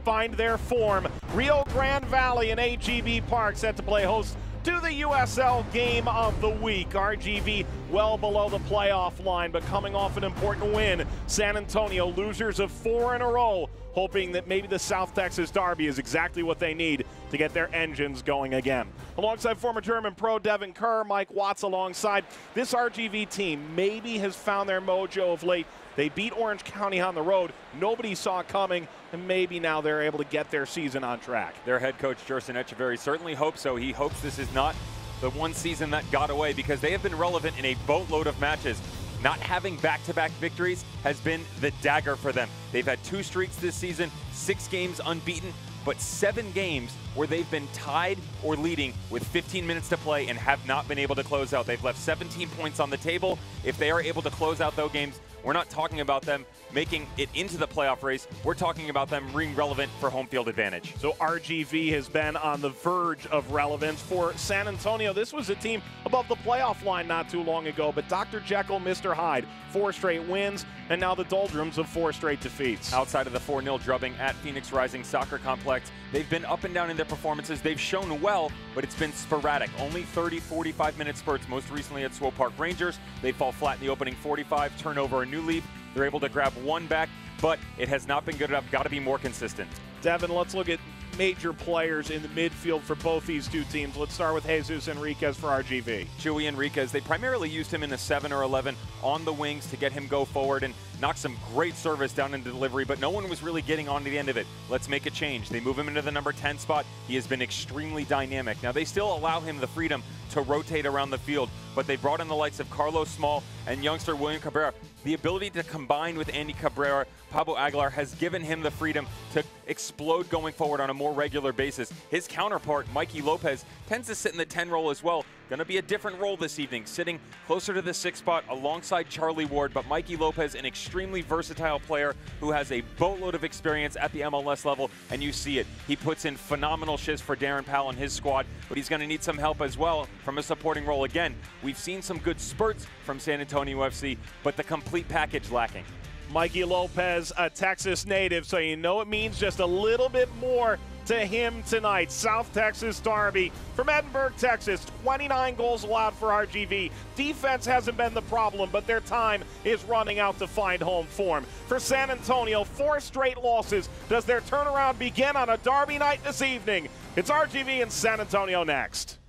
find their form. Rio Grande Valley and HEB Park set to play host to the USL game of the week. RGV well below the playoff line, but coming off an important win. San Antonio, losers of 4 in a row, hoping that maybe the South Texas Derby is exactly what they need to get their engines going again. Alongside former German pro Devin Kerr, Mike Watts alongside. This RGV team maybe has found their mojo of late. They beat Orange County on the road. Nobody saw it coming, and maybe now they're able to get their season on track. Their head coach, Jerson Echeverry, certainly hopes so. He hopes this is not the one season that got away, because they have been relevant in a boatload of matches. Not having back-to-back victories has been the dagger for them. They've had 2 streaks this season, 6 games unbeaten, but 7 games where they've been tied or leading with 15 minutes to play and have not been able to close out. They've left 17 points on the table. If they are able to close out those games, we're not talking about them making it into the playoff race. We're talking about them being relevant for home field advantage. So RGV has been on the verge of relevance. For San Antonio, this was a team above the playoff line not too long ago, but Dr. Jekyll, Mr. Hyde, 4 straight wins, and now the doldrums of 4 straight defeats. Outside of the 4-0 drubbing at Phoenix Rising Soccer Complex, they've been up and down in their performances. They've shown well, but it's been sporadic. Only 30, 45-minute spurts, most recently at Swope Park Rangers. They fall flat in the opening 45, turn over a new leaf. They're able to grab 1 back, but it has not been good enough. Got to be more consistent. Devin, let's look at major players in the midfield for both these two teams. Let's start with Jesus Enriquez for RGV. Chuy Enriquez, they primarily used him in the 7 or 11 on the wings to get him go forward and knock some great service down into delivery, but no one was really getting on to the end of it. Let's make a change. They move him into the number 10 spot. He has been extremely dynamic. Now, they still allow him the freedom to rotate around the field, but they brought in the likes of Carlos Small and youngster William Cabrera. The ability to combine with Andy Cabrera, Pablo Aguilar has given him the freedom to explode going forward on a more regular basis. His counterpart, Mikey Lopez, tends to sit in the 10 role as well. Going to be a different role this evening, sitting closer to the 6 spot alongside Charlie Ward, but Mikey Lopez, an extremely versatile player who has a boatload of experience at the MLS level, and you see it. He puts in phenomenal shifts for Darren Powell and his squad, but he's going to need some help as well from a supporting role. Again, we've seen some good spurts from San Antonio FC, but the complete package lacking. Mikey Lopez, a Texas native, so you know it means just a little bit more to him tonight. South Texas Derby from Edinburgh, Texas. 29 goals allowed for RGV. Defense hasn't been the problem, but their time is running out to find home form. For San Antonio, 4 straight losses. Does their turnaround begin on a Derby night this evening? It's RGV and San Antonio next.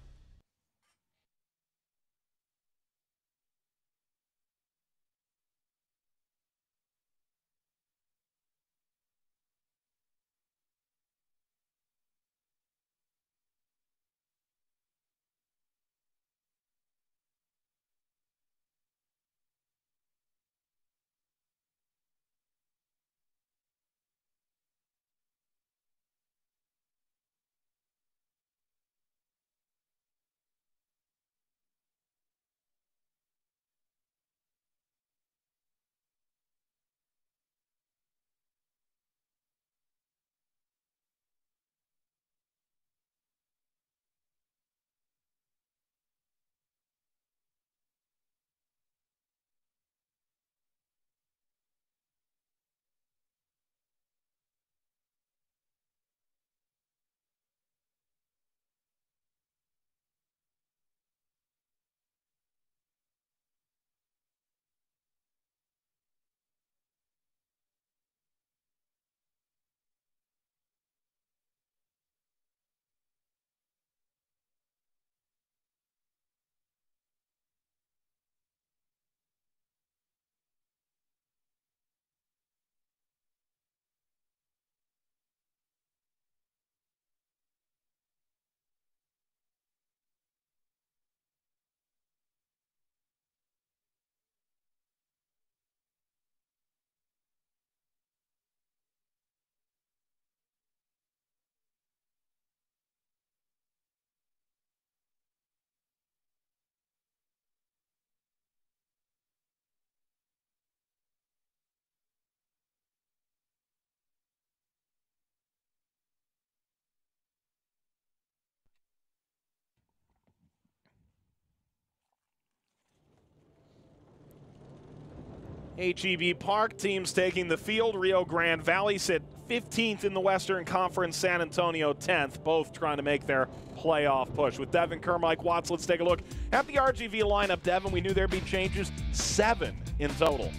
HEB Park, teams taking the field. Rio Grande Valley sit 15th in the Western Conference, San Antonio 10th, both trying to make their playoff push. With Devin Kerr, Mike Watts, let's take a look at the RGV lineup. Devin, we knew there'd be changes, 7 in total.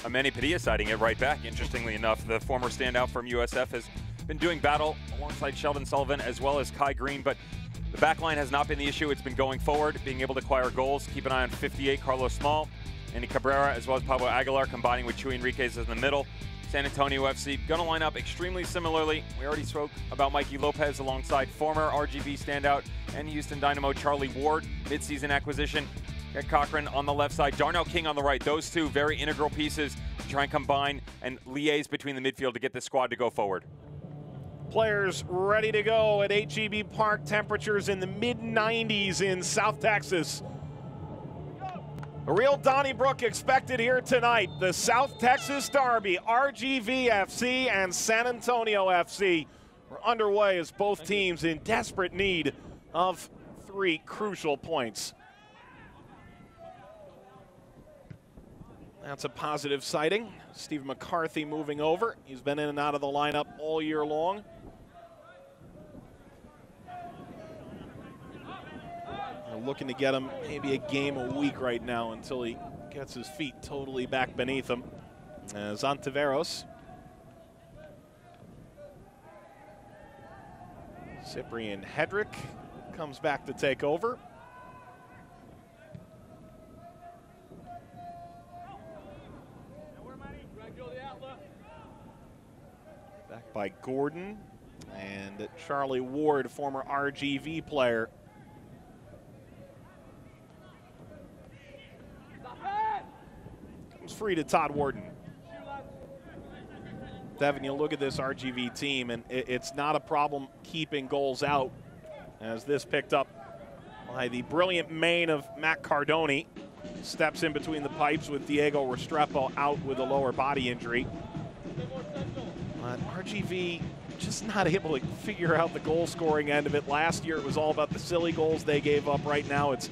A Manny Padilla siding it right back, interestingly enough. The former standout from USF has been doing battle alongside Sheldon Sullivan as well as Kai Green, but the back line has not been the issue. It's been going forward, being able to acquire goals. Keep an eye on 58, Carlos Small, Andy Cabrera, as well as Pablo Aguilar, combining with Chuy Enriquez in the middle. San Antonio FC going to line up extremely similarly. We already spoke about Mikey Lopez alongside former RGV standout and Houston Dynamo Charlie Ward, midseason acquisition. Got Cochran on the left side, Darnell King on the right. Those two very integral pieces to try and combine and liaise between the midfield to get this squad to go forward. Players ready to go at HEB Park. Temperatures in the mid-90s in South Texas. A real Donnybrook expected here tonight. The South Texas Derby, RGV FC and San Antonio FC are underway as both teams in desperate need of 3 crucial points. That's a positive sighting. Steve McCarthy moving over. He's been in and out of the lineup all year long. They're looking to get him maybe a game a week right now until he gets his feet totally back beneath him. Zontiveros. Cyprian Hedrick comes back to take over. Back by Gordon and Charlie Ward, former RGV player. Comes free to Todd Warden. Devin, you look at this RGV team, and it's not a problem keeping goals out, as this picked up by the brilliant main of Matt Cardoni. Steps in between the pipes with Diego Restrepo out with a lower body injury. RGV just not able to figure out the goal-scoring end of it. Last year it was all about the silly goals they gave up. Right now it's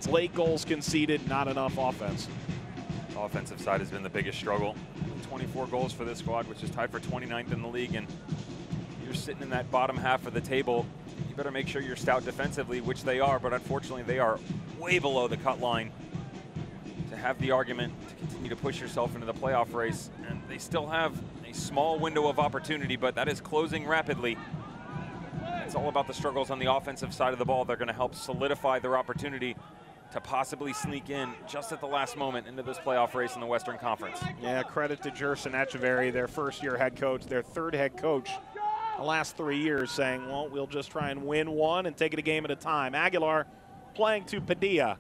late goals conceded, not enough offense. Offensive side has been the biggest struggle. 24 goals for this squad, which is tied for 29th in the league, and you're sitting in that bottom half of the table. You better make sure you're stout defensively, which they are, but unfortunately they are way below the cut line to have the argument to continue to push yourself into the playoff race. And they still have a small window of opportunity, but that is closing rapidly. It's all about the struggles on the offensive side of the ball. They're going to help solidify their opportunity to possibly sneak in just at the last moment into this playoff race in the Western Conference. Yeah, credit to Jerson Echeverry, their first-year head coach, their third head coach the last 3 years, saying, well, we'll just try and win one and take it a game at a time. Aguilar playing to Padilla.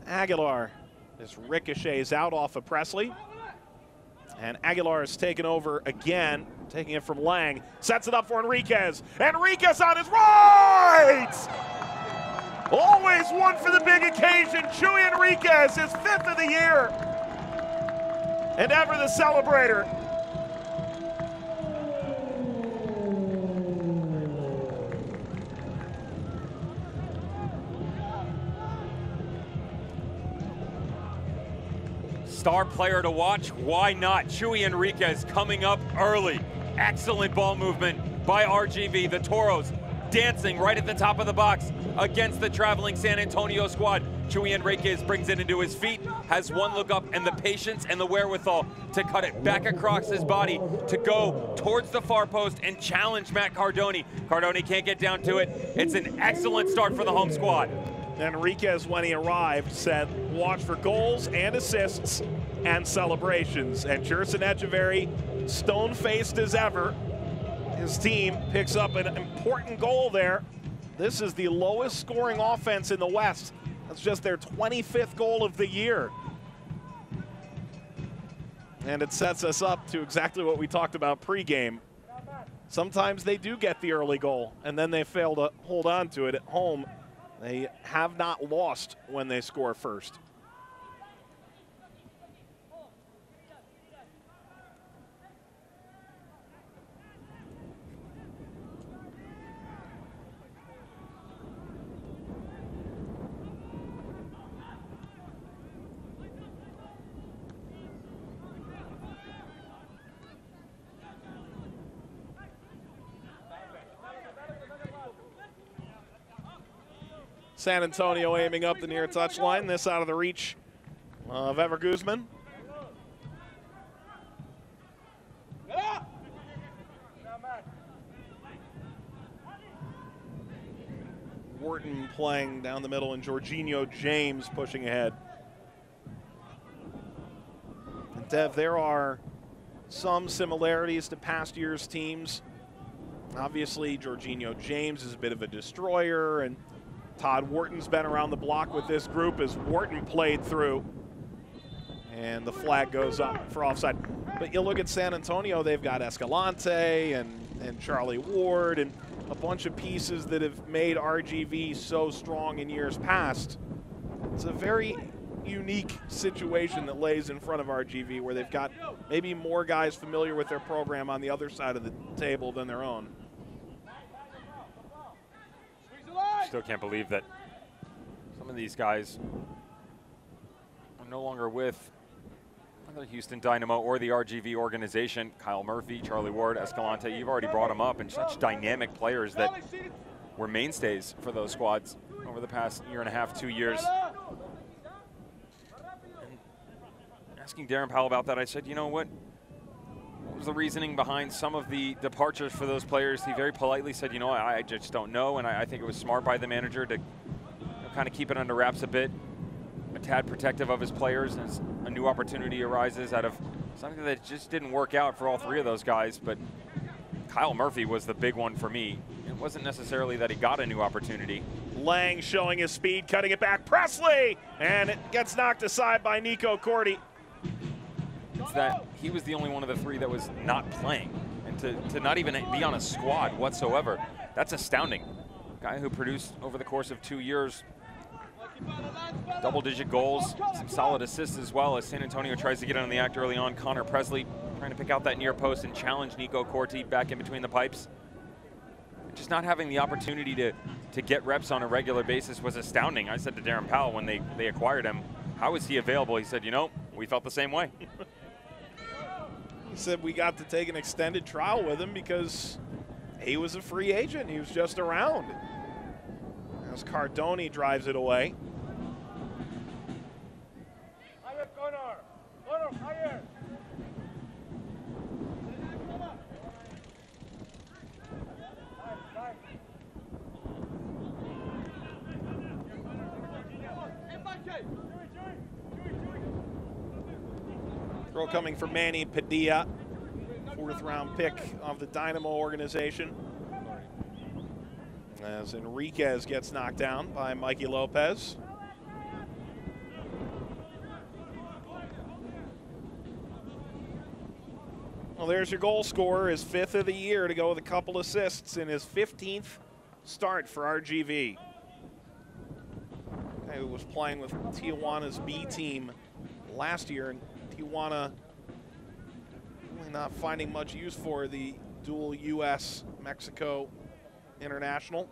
Aguilar just ricochets out off of Presley. And Aguilar is taken over again, taking it from Lang. Sets it up for Enriquez. Enriquez on his right! Always one for the big occasion. Chuy Enriquez, his 5th of the year. And ever the celebrator. Star player to watch, why not? Chuy Enriquez coming up early. Excellent ball movement by RGV. The Toros dancing right at the top of the box against the traveling San Antonio squad. Chuy Enriquez brings it into his feet, has one look up, and the patience and the wherewithal to cut it back across his body to go towards the far post and challenge Matt Cardoni. Cardoni can't get down to it. It's an excellent start for the home squad. Enriquez, when he arrived, said, watch for goals and assists and celebrations. And Jerson Echeverry, stone-faced as ever, his team picks up an important goal there. This is the lowest scoring offense in the West. That's just their 25th goal of the year. And it sets us up to exactly what we talked about pregame. Sometimes they do get the early goal, and then they fail to hold on to it at home. They have not lost when they score first. San Antonio aiming up the near touchline. This out of the reach of Ever Guzman. Wharton playing down the middle and Jorginho James pushing ahead. And Dev, there are some similarities to past year's teams. Obviously, Jorginho James is a bit of a destroyer, and Todd Wharton's been around the block with this group as Wharton played through. And the flag goes up for offside. But you look at San Antonio, they've got Escalante and Charlie Ward and a bunch of pieces that have made RGV so strong in years past. It's a very unique situation that lays in front of RGV, where they've got maybe more guys familiar with their program on the other side of the table than their own. Still can't believe that some of these guys are no longer with the Houston Dynamo or the RGV organization. Kyle Murphy, Charlie Ward, Escalante, you've already brought them up, and such dynamic players that were mainstays for those squads over the past year and a half, 2 years. And asking Darren Powell about that, I said, you know what was the reasoning behind some of the departures for those players? He very politely said, you know, I just don't know, and I think it was smart by the manager to kind of keep it under wraps a bit, a tad protective of his players as a new opportunity arises out of something that just didn't work out for all three of those guys. But Kyle Murphy was the big one for me. It wasn't necessarily that he got a new opportunity. Lang showing his speed, cutting it back. Presley! And it gets knocked aside by Nico Corti. It's that he was the only one of the three that was not playing. And to not even be on a squad whatsoever, that's astounding. A guy who produced over the course of 2 years double-digit goals, some solid assists as well, as San Antonio tries to get on the act early on. Connor Presley trying to pick out that near post and challenge Nico Corti back in between the pipes. Just not having the opportunity to get reps on a regular basis was astounding. I said to Darren Powell when they acquired him, how is he available? He said, you know, we felt the same way. He said we got to take an extended trial with him because he was a free agent. He was just around. As Cardoni drives it away. Throw coming from Manny Padilla, 4th round pick of the Dynamo organization, as Enriquez gets knocked down by Mikey Lopez. Well, there's your goal scorer, his 5th of the year, to go with a couple assists in his 15th start for RGV. He was playing with Tijuana's B team last year, and Tijuana really not finding much use for the dual U.S.-Mexico international.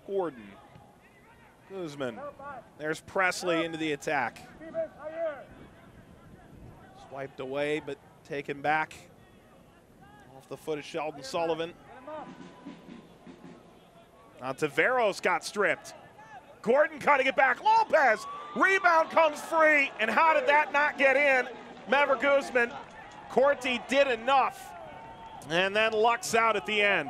Gordon, Guzman, there's Presley into the attack. Swiped away, but taken back off the foot of Sheldon Sullivan. Taveros got stripped. Gordon cutting it back. Lopez, rebound comes free, and how did that not get in? Maverick Guzman, Corti did enough, and then lucks out at the end.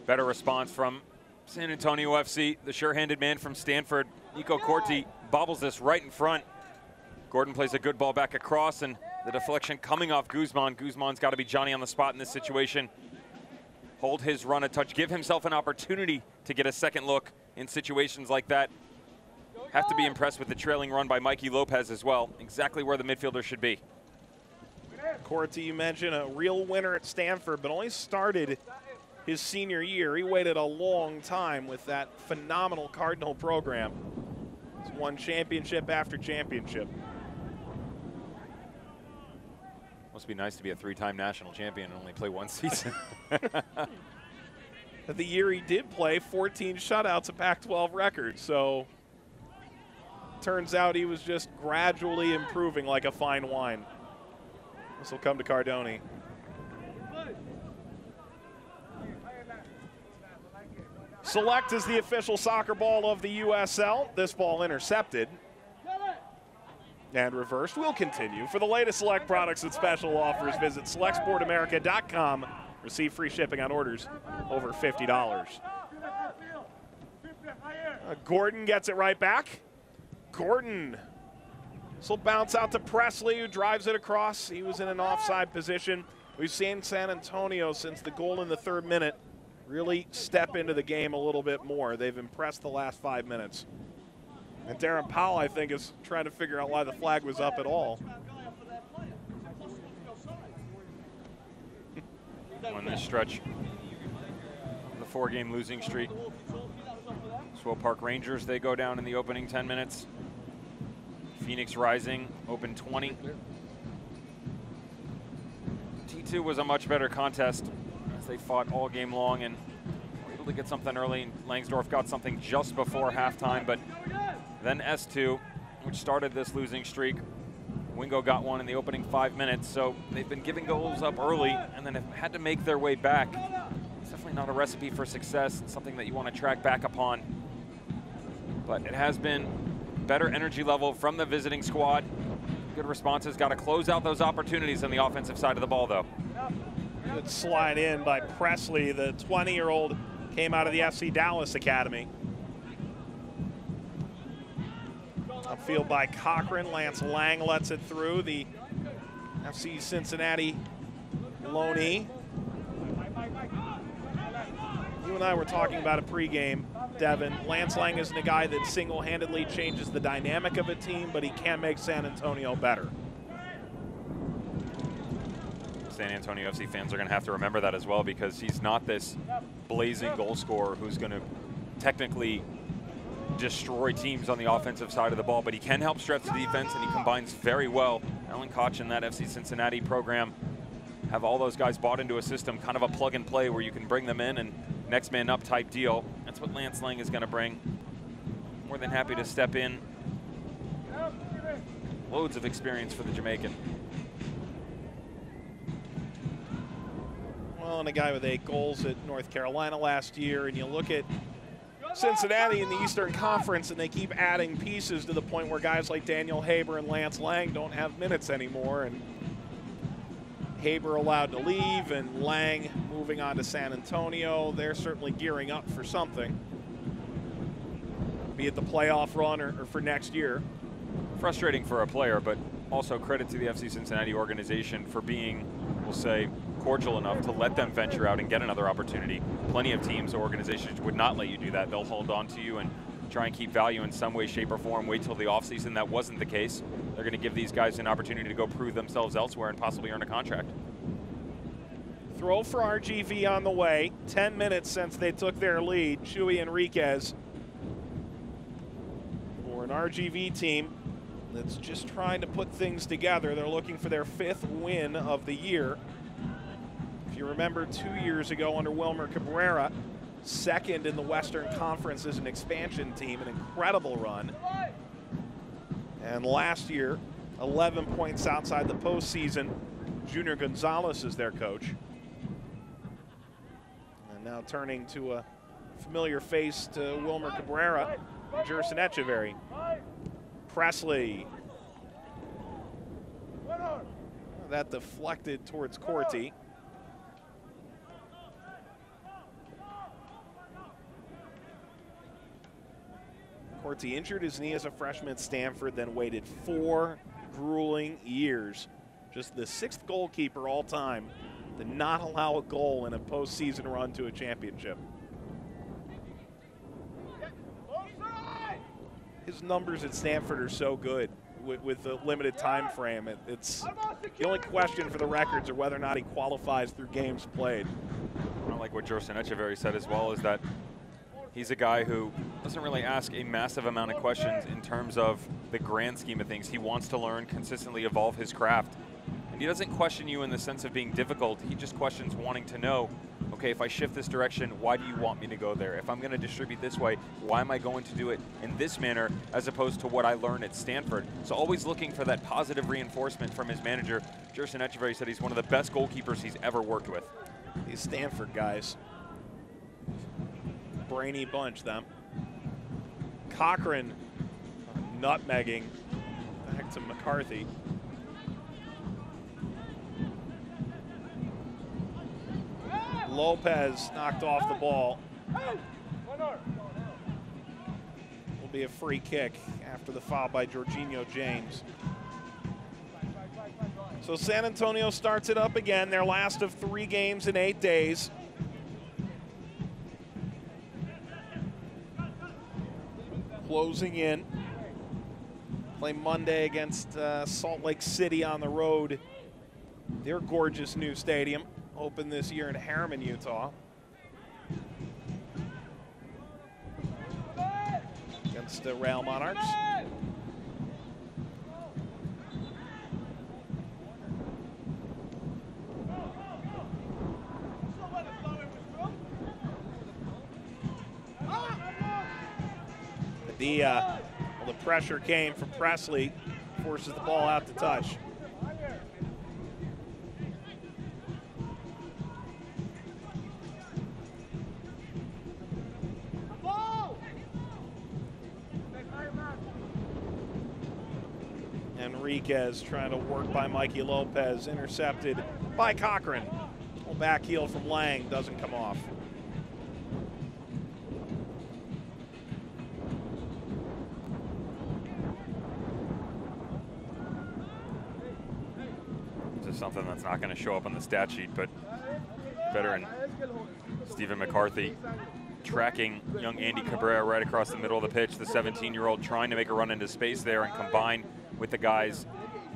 Better response from San Antonio FC. The sure-handed man from Stanford, Nico Corti, bobbles this right in front. Gordon plays a good ball back across, and the deflection coming off Guzman. Guzman's got to be Johnny on the spot in this situation. Hold his run a touch, give himself an opportunity to get a second look in situations like that. Have to be impressed with the trailing run by Mikey Lopez as well. Exactly where the midfielder should be. Corti, you mentioned, a real winner at Stanford, but only started his senior year. He waited a long time with that phenomenal Cardinal program. He's won championship after championship. Must be nice to be a 3-time national champion and only play 1 season. the year he did play, 14 shutouts, a Pac-12 record. So turns out he was just gradually improving like a fine wine. This will come to Cardone. Select is the official soccer ball of the USL. This ball intercepted and reversed. We'll continue. For the latest Select products and special offers, visit selectsportamerica.com. Receive free shipping on orders over $50. Gordon gets it right back. Gordon. This will bounce out to Presley, who drives it across. He was in an offside position. We've seen San Antonio, since the goal in the 3rd minute, really step into the game a little bit more. They've impressed the last 5 minutes. And Darren Powell, I think, is trying to figure out why the flag was up at all. On this stretch, the 4-game losing streak. Swope Park Rangers, they go down in the opening 10 minutes. Phoenix Rising, open 20. T2 was a much better contest as they fought all game long and were able to get something early. Langsdorff got something just before halftime, but then S2, which started this losing streak, Wingo got one in the opening 5 minutes, so they've been giving goals up early and then have had to make their way back. It's definitely not a recipe for success. It's something that you want to track back upon. But it has been better energy level from the visiting squad. Good responses. Got to close out those opportunities on the offensive side of the ball, though. Good slide in by Presley. The 20-year-old came out of the FC Dallas Academy. Upfield by Cochran. Lance Lang lets it through. The FC Cincinnati loanee. You and I were talking about a pregame, Devin. Lance Lang isn't a guy that single-handedly changes the dynamic of a team, but he can make San Antonio better. San Antonio FC fans are going to have to remember that as well, because he's not this blazing goal scorer who's going to technically destroy teams on the offensive side of the ball, but he can help stretch the defense, and he combines very well. Alan Koch and that FC Cincinnati program have all those guys bought into a system, kind of a plug and play where you can bring them in and next man up type deal. That's what Lance Lang is going to bring. More than happy to step in. Loads of experience for the Jamaican. Well, and a guy with 8 goals at North Carolina last year, and you look at Cincinnati in the Eastern Conference, and they keep adding pieces to the point where guys like Daniel Haber and Lance Lang don't have minutes anymore, and Haber allowed to leave, and Lang moving on to San Antonio. They're certainly gearing up for something, be it the playoff run or for next year. Frustrating for a player, but also credit to the FC Cincinnati organization for being, we'll say, cordial enough to let them venture out and get another opportunity. Plenty of teams or organizations would not let you do that. They'll hold on to you and try and keep value in some way, shape, or form. Wait till the offseason. That wasn't the case. They're going to give these guys an opportunity to go prove themselves elsewhere and possibly earn a contract. Throw for RGV on the way. 10 minutes since they took their lead. Chuy Enriquez for an RGV team that's just trying to put things together. They're looking for their 5th win of the year. If you remember 2 years ago under Wilmer Cabrera, 2nd in the Western Conference as an expansion team, an incredible run. And last year, 11 points outside the postseason. Junior Gonzalez is their coach. And now turning to a familiar face to Wilmer Cabrera, Jerson Echeverry. Presley. That deflected towards Corti. Corti injured his knee as a freshman at Stanford, then waited 4 grueling years. Just the 6th goalkeeper all time to not allow a goal in a postseason run to a championship. His numbers at Stanford are so good with the limited time frame. It's the only question for the records are whether or not he qualifies through games played. I like what Jerson Echeverry said as well, is that he's a guy who doesn't really ask a massive amount of questions in terms of the grand scheme of things. He wants to learn, consistently evolve his craft. And he doesn't question you in the sense of being difficult. He just questions wanting to know, okay, if I shift this direction, why do you want me to go there? If I'm going to distribute this way, why am I going to do it in this manner as opposed to what I learned at Stanford? So always looking for that positive reinforcement from his manager. Jerson Echeverry said he's one of the best goalkeepers he's ever worked with. These Stanford guys. Brainy bunch, them. Cochran nutmegging back to McCarthy. Lopez knocked off the ball. Will be a free kick after the foul by Jorginho James. So San Antonio starts it up again, their last of 3 games in 8 days. Closing in. Play Monday against Salt Lake City on the road. Their gorgeous new stadium, opened this year in Harriman, Utah. Against the Real Monarchs. The pressure came from Presley, forces the ball out to touch. Enriquez trying to work by Mikey Lopez, intercepted by Cochran. Back heel from Lang doesn't come off. Something that's not going to show up on the stat sheet, but veteran Stephen McCarthy tracking young Andy Cabrera right across the middle of the pitch, the 17-year-old trying to make a run into space there and combine with the guys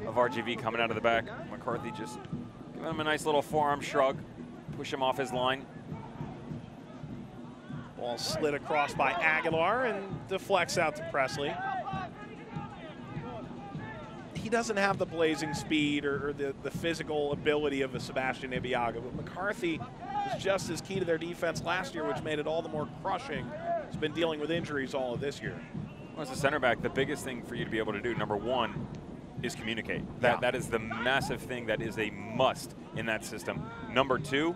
of RGV coming out of the back. McCarthy just giving him a nice little forearm shrug, push him off his line. Ball slid across by Aguilar and deflects out to Presley. He doesn't have the blazing speed or the physical ability of a Sebastian Ibeagha, but McCarthy was just as key to their defense last year, which made it all the more crushing. He's been dealing with injuries all of this year. Well, as a center back, the biggest thing for you to be able to do, number one, is communicate. That is the massive thing that is a must in that system. Number two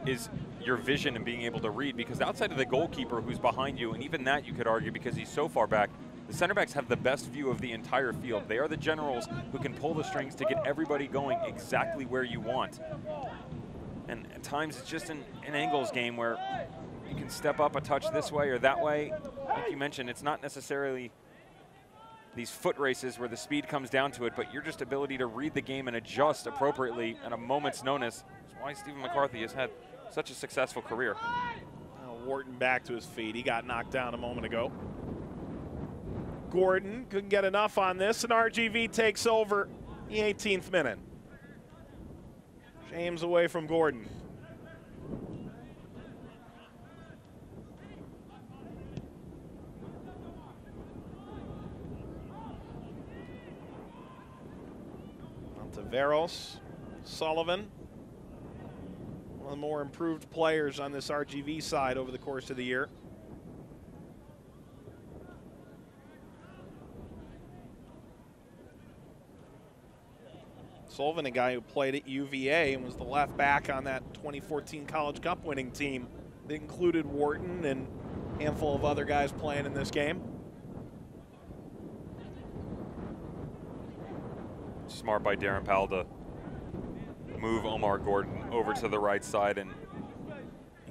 is your vision and being able to read, because outside of the goalkeeper who's behind you, and even that you could argue because he's so far back, the center backs have the best view of the entire field. They are the generals who can pull the strings to get everybody going exactly where you want. And at times it's just an angles game where you can step up a touch this way or that way. Like you mentioned, it's not necessarily these foot races where the speed comes down to it, but your just ability to read the game and adjust appropriately at a moment's notice is why Stephen McCarthy has had such a successful career. Wharton back to his feet. He got knocked down a moment ago. Gordon couldn't get enough on this, and RGV takes over the 18th minute. James away from Gordon. Monteveros, Sullivan, one of the more improved players on this RGV side over the course of the year. Sullivan, a guy who played at UVA and was the left back on that 2014 College Cup winning team that included Wharton and a handful of other guys playing in this game. Smart by Darren Powell to move Omar Gordon over to the right side, and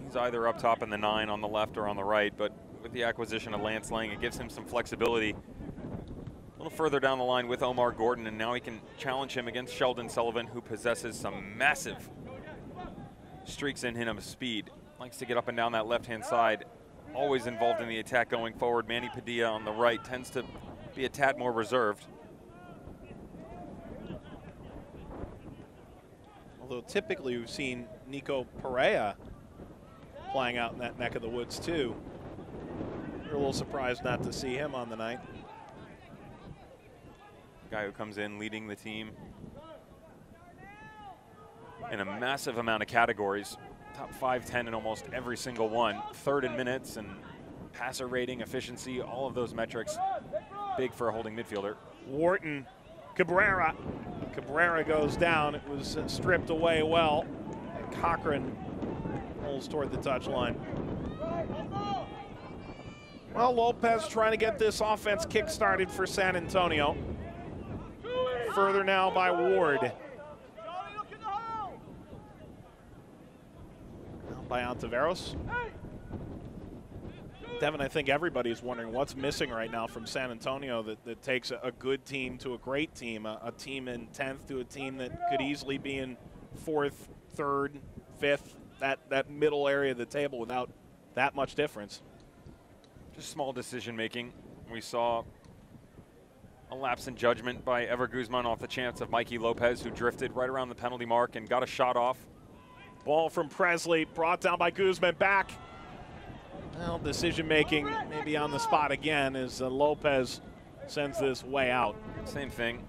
he's either up top in the 9 on the left or on the right, but with the acquisition of Lance Lang, it gives him some flexibility a little further down the line with Omar Gordon, and now he can challenge him against Sheldon Sullivan, who possesses some massive streaks in him of speed. Likes to get up and down that left-hand side, always involved in the attack going forward. Manny Padilla on the right tends to be a tad more reserved. Although typically we've seen Nico Perea playing out in that neck of the woods too. We're a little surprised not to see him on the night. Guy who comes in leading the team in a massive amount of categories. Top 5, 10 in almost every single one. Third in minutes and passer rating, efficiency, all of those metrics. Big for a holding midfielder. Wharton, Cabrera. Cabrera goes down. It was stripped away well. And Cochran pulls toward the touchline. Well, Lopez trying to get this offense kick-started for San Antonio. Further now by Ward. Now by Ontiveros. Devin, I think everybody's wondering what's missing right now from San Antonio that takes a good team to a great team, a team in 10th to a team that could easily be in 4th, 3rd, 5th, that middle area of the table without that much difference. Just small decision making. We saw a lapse in judgment by Ever Guzman off the chance of Mikey Lopez, who drifted right around the penalty mark and got a shot off. Ball from Presley, brought down by Guzman, back. Well, decision making maybe on the spot again as Lopez sends this way out. Same thing.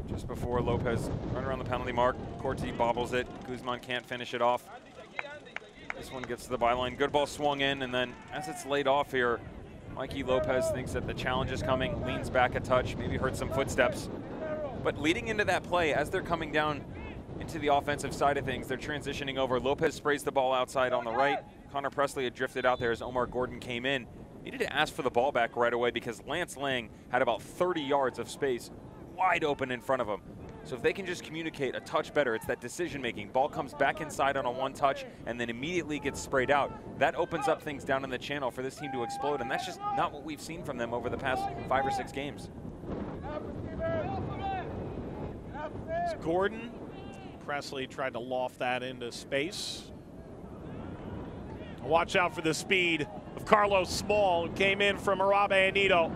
Just before Lopez, right around the penalty mark, Corti bobbles it. Guzman can't finish it off. This one gets to the byline. Good ball swung in, and then as it's laid off here, Mikey Lopez thinks that the challenge is coming, leans back a touch, maybe hurts some footsteps. But leading into that play, as they're coming down into the offensive side of things, they're transitioning over. Lopez sprays the ball outside on the right. Connor Presley had drifted out there as Omar Gordon came in. Needed to ask for the ball back right away because Lance Lang had about 30 yards of space wide open in front of him. So if they can just communicate a touch better, it's that decision making. Ball comes back inside on a one touch and then immediately gets sprayed out. That opens up things down in the channel for this team to explode, and that's just not what we've seen from them over the past 5 or 6 games. It's Gordon. Presley tried to loft that into space. Watch out for the speed of Carlos Small, who came in from Arabe Anito.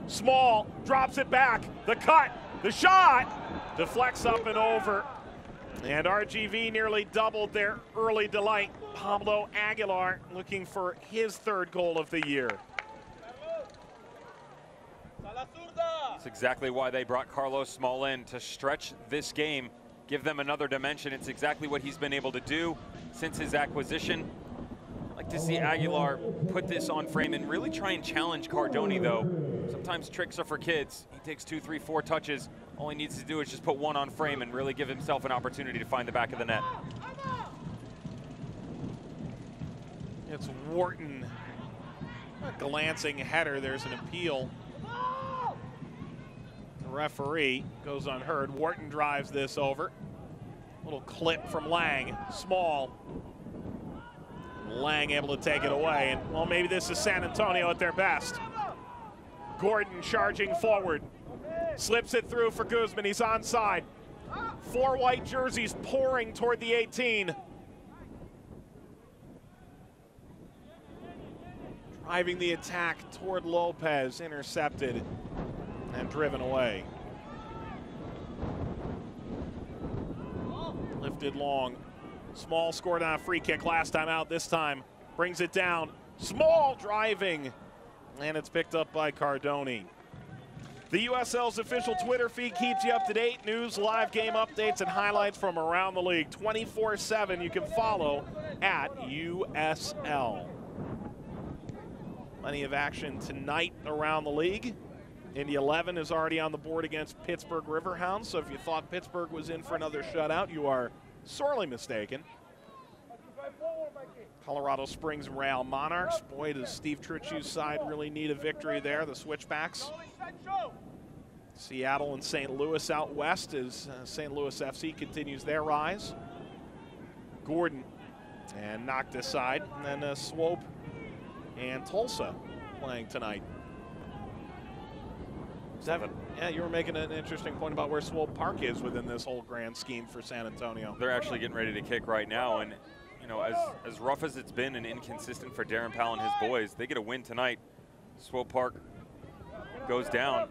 Small drops it back. The cut, the shot, deflects up and over. And RGV nearly doubled their early delight. Pablo Aguilar looking for his 3rd goal of the year. That's exactly why they brought Carlos Small in, to stretch this game, give them another dimension. It's exactly what he's been able to do since his acquisition. I'd like to see Aguilar put this on frame and really try and challenge Cardoni, though. Sometimes tricks are for kids. He takes 2, 3, 4 touches. All he needs to do is just put one on frame and really give himself an opportunity to find the back of the net. It's Wharton. A glancing header. There's an appeal. The referee goes unheard. Wharton drives this over. Little clip from Lang. Small. Lang able to take it away. And, well, maybe this is San Antonio at their best. Gordon charging forward. Slips it through for Guzman. He's onside. 4 white jerseys pouring toward the 18. Driving the attack toward Lopez. Intercepted and driven away. Lifted long. Small scored on a free kick last time out. This time brings it down. Small driving. And it's picked up by Cardoni. The USL's official Twitter feed keeps you up to date. News, live game updates, and highlights from around the league. 24/7 you can follow at USL. Plenty of action tonight around the league. Indy 11 is already on the board against Pittsburgh Riverhounds, so if you thought Pittsburgh was in for another shutout, you are sorely mistaken. Colorado Springs and Real Monarchs. Boy, does Steve Tritchew's side really need a victory there, the Switchbacks. Seattle and St. Louis out west as St. Louis FC continues their rise. Gordon and knocked aside. And then Swope and Tulsa playing tonight. Devin, yeah, you were making an interesting point about where Swope Park is within this whole grand scheme for San Antonio. They're actually getting ready to kick right now, and you know, as rough as it's been and inconsistent for Darren Powell and his boys, they get a win tonight. Swope Park goes down.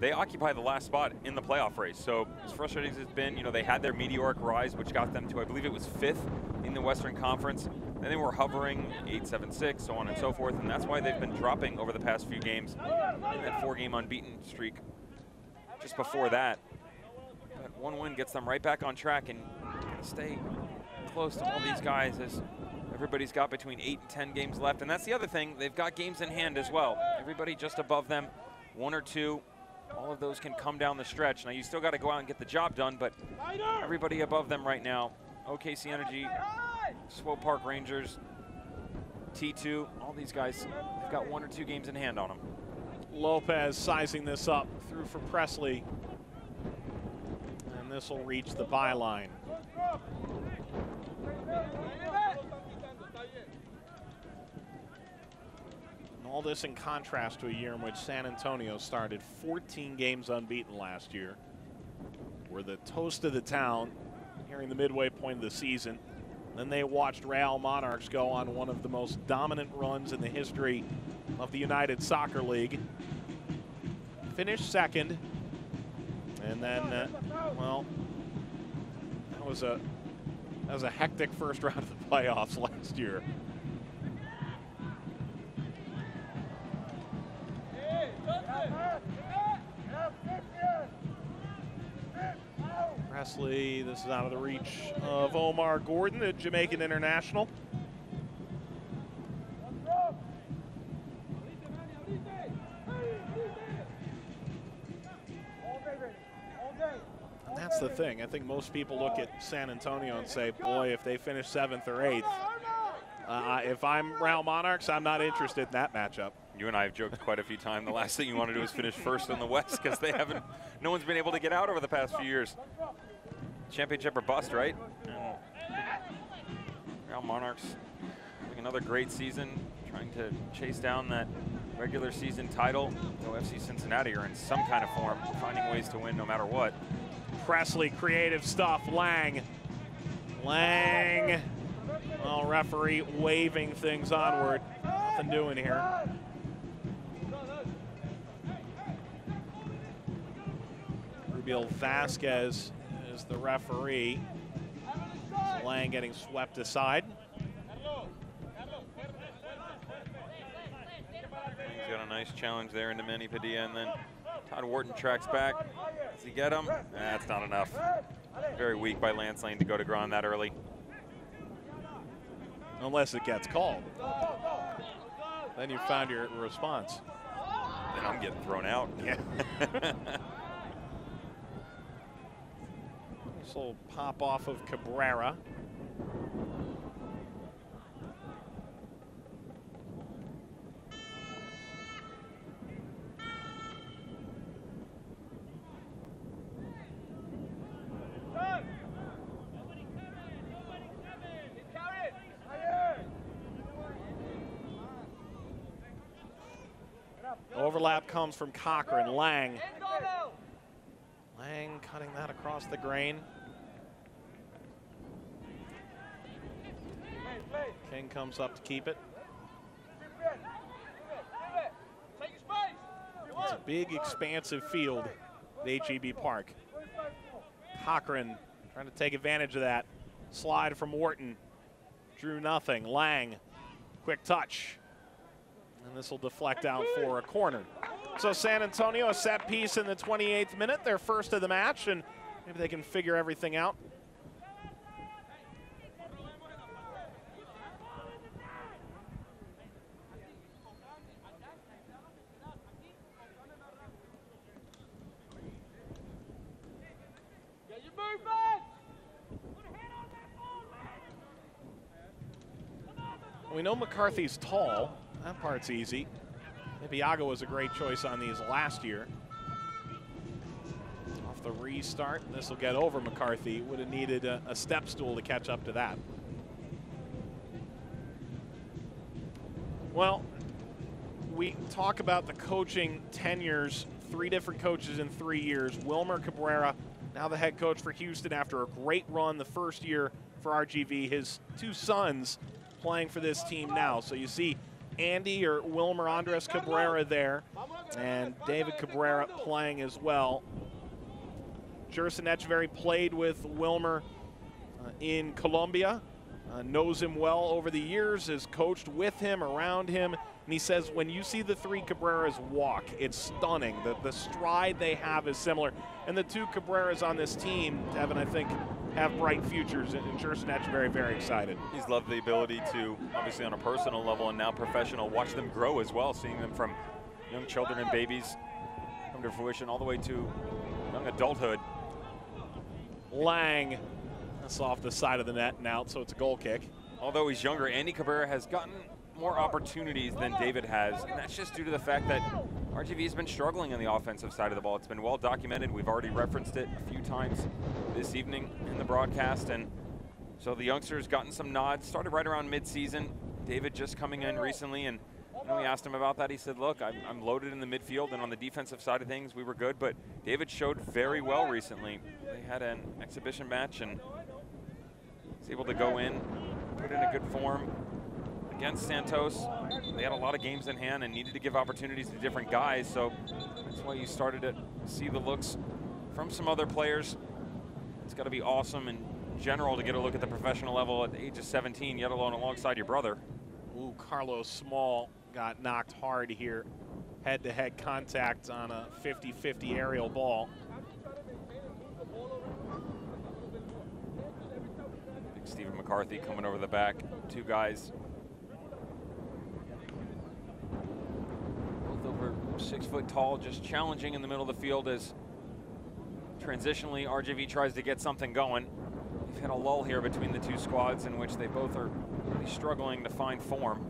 They occupy the last spot in the playoff race. So as frustrating as it's been, you know, they had their meteoric rise, which got them to, I believe it was 5th in the Western Conference. Then they were hovering 8, 7, 6, so on and so forth, and that's why they've been dropping over the past few games in that 4-game unbeaten streak just before that. But one win gets them right back on track, and stay close to all these guys as everybody's got between 8 and 10 games left. And that's the other thing, they've got games in hand as well. Everybody just above them, 1 or 2. All of those can come down the stretch. Now you still got to go out and get the job done, but everybody above them right now, OKC Energy, Swope Park Rangers, T2, all these guys, they've got 1 or 2 games in hand on them. Lopez sizing this up, through for Presley. And this will reach the byline. All this in contrast to a year in which San Antonio started 14 games unbeaten last year. Were the toast of the town nearing the midway point of the season. Then they watched Real Monarchs go on one of the most dominant runs in the history of the United Soccer League. Finished second. And then, well, that was a hectic first round of the playoffs last year. Presley, this is out of the reach of Omar Gordon, the Jamaican international. And that's the thing. I think most people look at San Antonio and say, boy, if they finish 7th or 8th, if I'm Real Monarchs, I'm not interested in that matchup. You and I have joked quite a few times. The last thing you want to do is finish first in the West because no one's been able to get out over the past few years. Championship or bust, right? Real Monarchs having another great season, trying to chase down that regular season title. FC Cincinnati are in some kind of form, finding ways to win no matter what. Presley, creative stuff. Lang. Well, referee waving things onward. Nothing doing here. Rubiel Vasquez is the referee. Lang getting swept aside. He's got a nice challenge there into Manny Padilla, and then Todd Wharton tracks back. Does he get him? That's not enough. Very weak by Lance Lane to go to ground that early. Unless it gets called. Then you found your response. Then I'm getting thrown out. Yeah. This will pop off of Cabrera. Overlap comes from Cochran. Lang cutting that across the grain. King comes up to keep it. It's a big, expansive field at HEB Park. Cochran trying to take advantage of that. Slide from Wharton. Drew nothing. Lang, quick touch. And this will deflect out for a corner. So San Antonio, a set piece in the 28th minute, their first of the match, and maybe they can figure everything out. We know McCarthy's tall. That part's easy. Ibiaga was a great choice on these last year. Off the restart, this will get over McCarthy. Would have needed a step stool to catch up to that. Well, we talk about the coaching tenures, 3 different coaches in 3 years. Wilmer Cabrera, now the head coach for Houston after a great run the first year for RGV. His 2 sons playing for this team now. So you see Andy or Wilmer Andres Cabrera there, and David Cabrera playing as well. Jerson Echeverry played with Wilmer in Colombia, knows him well over the years, has coached with him, around him, and he says when you see the 3 Cabreras walk, it's stunning. The stride they have is similar. And the 2 Cabreras on this team, Devin, I think, have bright futures, and Jersenet's very, very excited. He's loved the ability to, obviously on a personal level and now professional, watch them grow as well, seeing them from young children and babies come to fruition all the way to young adulthood. Lang, that's off the side of the net and out, so it's a goal kick. Although he's younger, Andy Cabrera has gotten more opportunities than David has, and that's just due to the fact that RGV has been struggling on the offensive side of the ball. It's been well documented. We've already referenced it a few times this evening in the broadcast, and so the youngster's gotten some nods. Started right around mid-season. David just coming in recently, and when we asked him about that, he said, look, I'm loaded in the midfield, and on the defensive side of things, we were good, but David showed very well recently. They had an exhibition match, and was able to go in, put in a good form against Santos. They had a lot of games in hand and needed to give opportunities to different guys, so that's why you started to see the looks from some other players. It's got to be awesome in general to get a look at the professional level at the age of 17, yet alone alongside your brother. Ooh, Carlos Small got knocked hard here. Head-to-head contact on a 50-50 aerial ball. Big Stephen McCarthy coming over the back. Two guys both over 6 foot tall, just challenging in the middle of the field as transitionally RGV tries to get something going. We've had a lull here between the two squads in which they both are really struggling to find form.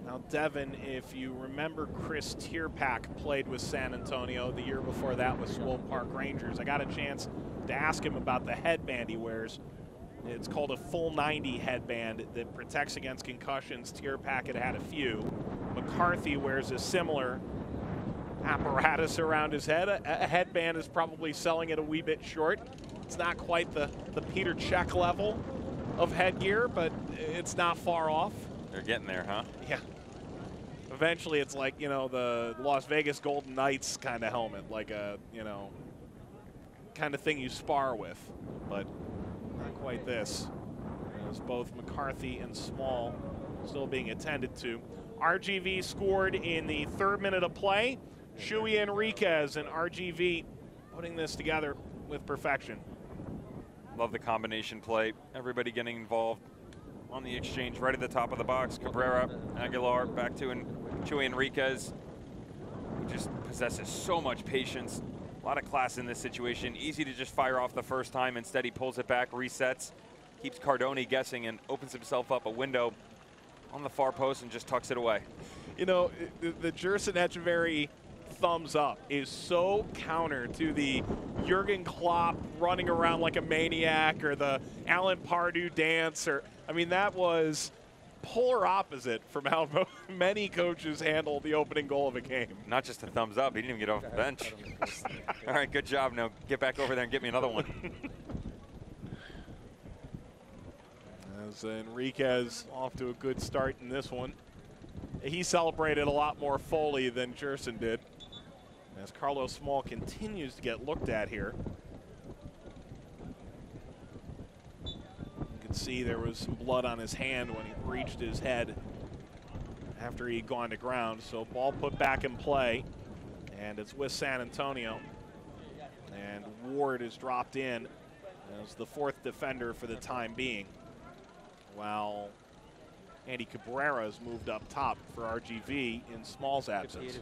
Now, Devin, if you remember, Chris Tierpak played with San Antonio. The year before that was Swope Park Rangers. I got a chance to ask him about the headband he wears. It's called a full 90 headband that protects against concussions. Tierpak had had a few. McCarthy wears a similar apparatus around his head. A headband is probably selling it a wee bit short. It's not quite the Peter Cech level of headgear, but it's not far off. They're getting there, huh? Yeah. Eventually, it's like, you know, the Las Vegas Golden Knights kind of helmet, like a, you know, kind of thing you spar with, but not quite this. As both McCarthy and Small still being attended to. RGV scored in the 3rd minute of play. Shuey Enriquez and RGV putting this together with perfection. Love the combination play. Everybody getting involved on the exchange right at the top of the box. Cabrera, Aguilar, back to Shuey Enriquez, who just possesses so much patience. A lot of class in this situation. Easy to just fire off the first time. Instead, he pulls it back, resets, keeps Cardoni guessing, and opens himself up a window on the far post and just tucks it away. You know, the Jerson Echeverry thumbs up is so counter to the Jurgen Klopp running around like a maniac or the Alan Pardew dance, or I mean, that was polar opposite from how many coaches handle the opening goal of a game. Not just a thumbs up, he didn't even get off the bench. All right, good job. Now get back over there and get me another one. As Enriquez off to a good start in this one. He celebrated a lot more fully than Jerson did, as Carlos Small continues to get looked at here. You can see there was some blood on his hand when he reached his head after he'd gone to ground. So ball put back in play, and it's with San Antonio. And Ward is dropped in as the 4th defender for the time being, while Andy Cabrera has moved up top for RGV in Small's absence,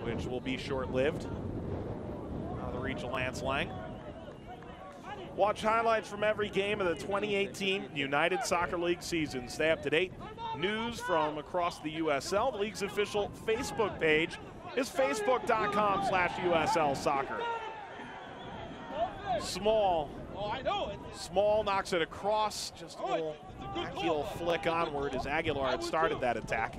which will be short-lived. Out of the reach of Lance Lang. Watch highlights from every game of the 2018 United Soccer League season. Stay up to date. News from across the USL. The league's official Facebook page is facebook.com/USL Soccer. Small knocks it across, just a little backheel flick onward as Aguilar had started that attack.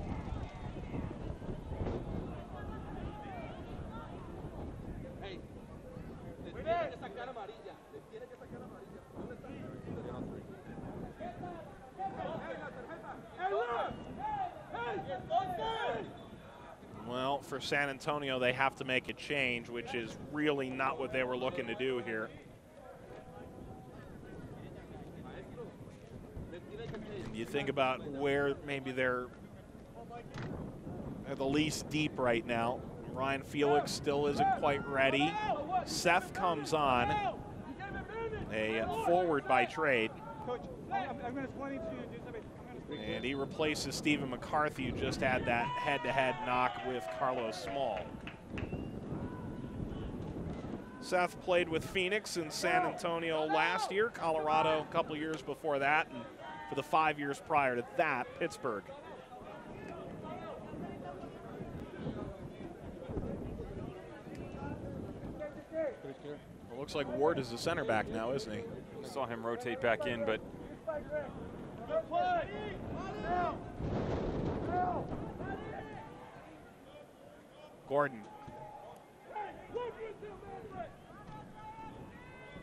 Well, for San Antonio, they have to make a change, which is really not what they were looking to do here. You think about where maybe they're the least deep right now. Ryan Felix still isn't quite ready. Seth comes on, a forward by trade. And he replaces Stephen McCarthy, who just had that head-to-head knock with Carlos Small. Seth played with Phoenix and San Antonio last year, Colorado a couple years before that, and for the 5 years prior to that, Pittsburgh. It looks like Ward is the center back now, isn't he? Saw him rotate back in, but Gordon.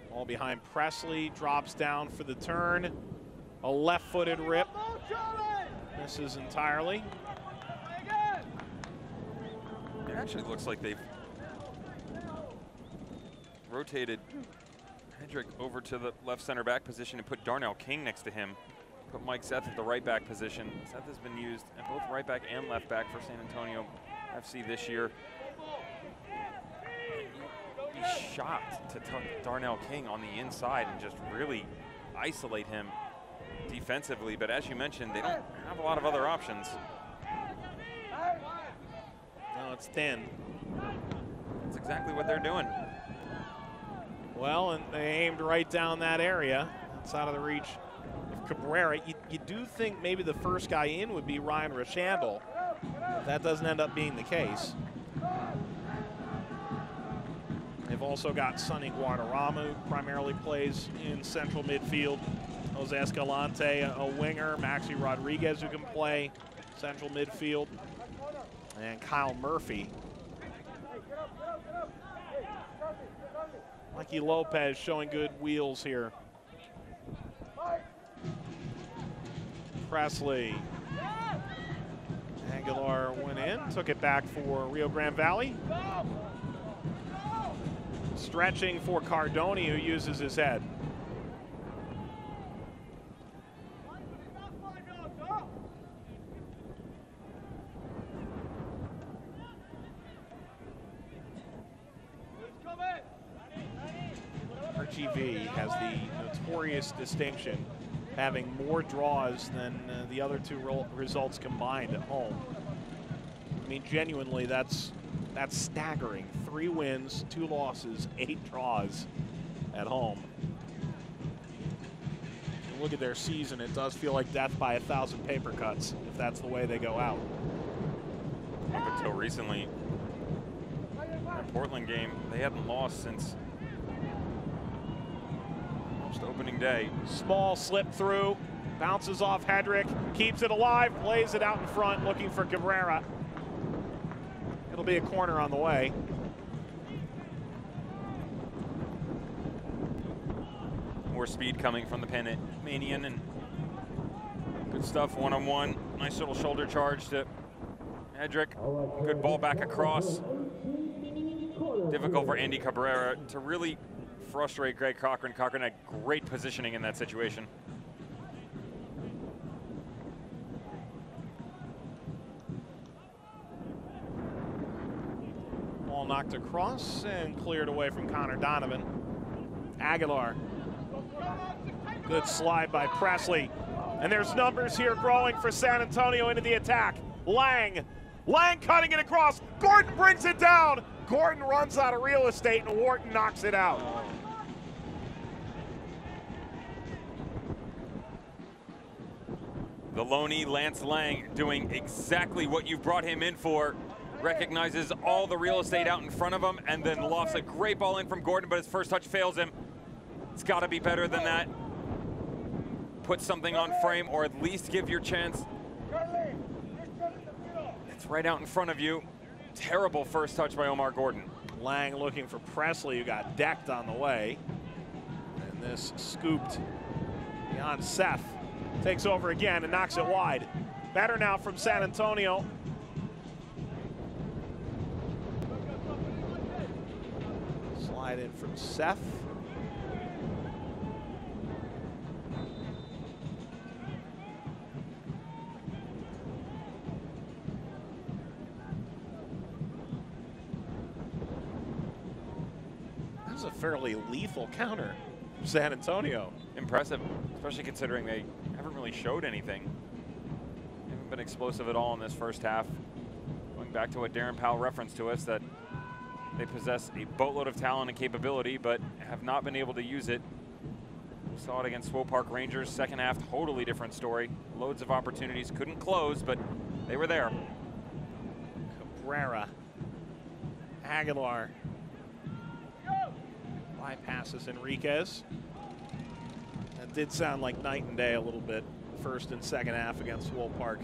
Ball behind Presley, drops down for the turn. A left-footed rip. Misses entirely. it actually looks like they've rotated Hedrick over to the left center back position and put Darnell King next to him. Put Mike Seth at the right back position. Seth has been used at both right back and left back for San Antonio FC this year. He shot to Darnell King on the inside and just really isolate him defensively. But as you mentioned, they don't have a lot of other options. No, it's 10. That's exactly what they're doing. Well, and they aimed right down that area. It's out of the reach of Cabrera. You do think maybe the first guy in would be Ryan Rochandle. That doesn't end up being the case. They've also got Sonny Guadarrama, who primarily plays in central midfield. Jose Escalante, a winger. Maxi Rodriguez, who can play central midfield. And Kyle Murphy. Mikey Lopez showing good wheels here. Presley. Aguilar went in, took it back for Rio Grande Valley. Stretching for Cardoni, who uses his head. RGV has the notorious distinction having more draws than the other two results combined at home. I mean, genuinely, that's staggering. 3 wins, 2 losses, 8 draws at home. And look at their season. It does feel like death by 1,000 paper cuts if that's the way they go out. Up until recently, their Portland game, they hadn't lost since almost opening day. Small slip through, bounces off Hedrick, keeps it alive, plays it out in front, looking for Cabrera. It'll be a corner on the way. More speed coming from the Panamanian, and good stuff one-on-one. Nice little shoulder charge to Hedrick. Good ball back across. Difficult for Andy Cabrera to really frustrate Greg Cochran. Cochran had great positioning in that situation. Ball knocked across and cleared away from Connor Donovan. Aguilar. Good slide by Presley. And there's numbers here growing for San Antonio into the attack. Lang cutting it across. Gordon brings it down. Gordon runs out of real estate and Wharton knocks it out. The loney Lance Lang doing exactly what you brought him in for. Recognizes all the real estate out in front of him and then lofts a great ball in from Gordon, but his first touch fails him. It's got to be better than that. Put something on frame or at least give your chance. It's right out in front of you. Terrible first touch by Omar Gordon. Lang looking for Presley, who got decked on the way. And this scooped beyond Seth. Takes over again and knocks it wide. Better now from San Antonio. Slide in from Seth. is a fairly lethal counter from San Antonio. Impressive, especially considering they haven't really showed anything. They haven't been explosive at all in this first half. Going back to what Darren Powell referenced to us, that they possess a boatload of talent and capability, but have not been able to use it. We saw it against Swope Park Rangers. Second half, totally different story. Loads of opportunities, couldn't close, but they were there. Cabrera. Aguilar. Bypasses Enriquez. That did sound like night and day a little bit, first and second half against Swope Park.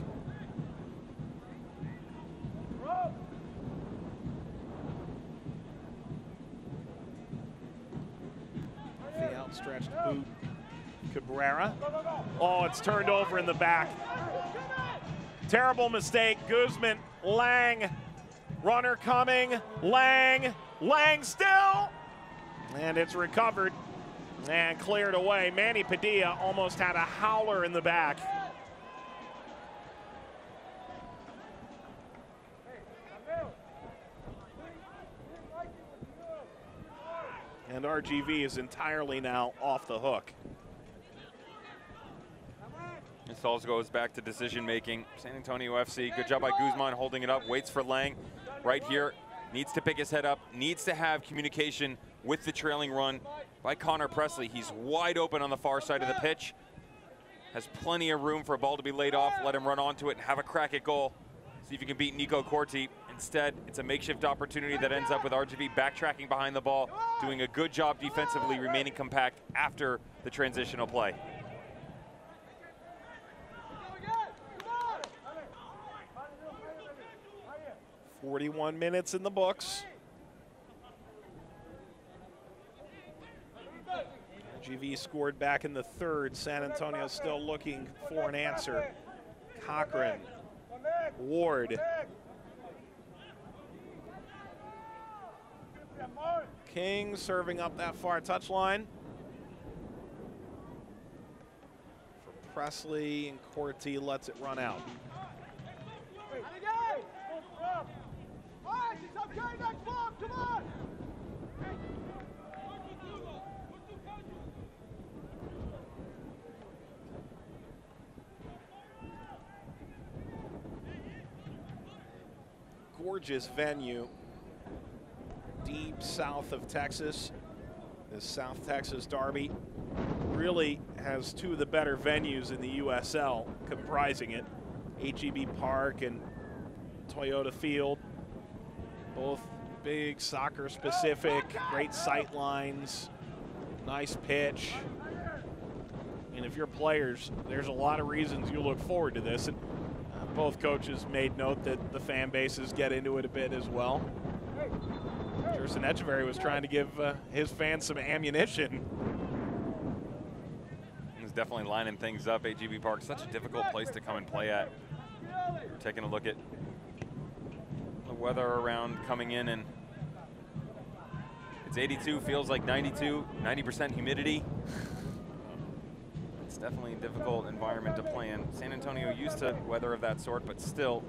The outstretched boot. Cabrera. Oh, it's turned over in the back. Terrible mistake. Guzman, Lang. Runner coming. Lang. Lang still. And it's recovered and cleared away. Manny Padilla almost had a howler in the back. And RGV is entirely now off the hook. This all goes back to decision making. San Antonio FC, good job by Guzman holding it up, waits for Lang right here. Needs to pick his head up, needs to have communication with the trailing run by Connor Presley. He's wide open on the far side of the pitch. Has plenty of room for a ball to be laid off, let him run onto it and have a crack at goal. See if you can beat Nico Corti. Instead, it's a makeshift opportunity that ends up with RGV backtracking behind the ball, doing a good job defensively, remaining compact after the transitional play. "41 minutes in the books. RGV scored back in the third. San Antonio still looking for an answer. Cochran, Ward. King serving up that far touchline. For Presley, and Corti lets it run out. Gorgeous venue, deep south of Texas. This South Texas Derby really has two of the better venues in the USL comprising it. HEB Park and Toyota Field, both big soccer specific, great sight lines, nice pitch. And if you're players, there's a lot of reasons you look forward to this. And both coaches made note that the fan bases get into it a bit as well. Jerson Echeverry was trying to give his fans some ammunition. He's definitely lining things up. HEB Park, such a difficult place to come and play at. We're taking a look at the weather around coming in, and it's 82, feels like 92, 90% humidity. It's definitely a difficult environment to play in. San Antonio used to weather of that sort, but still.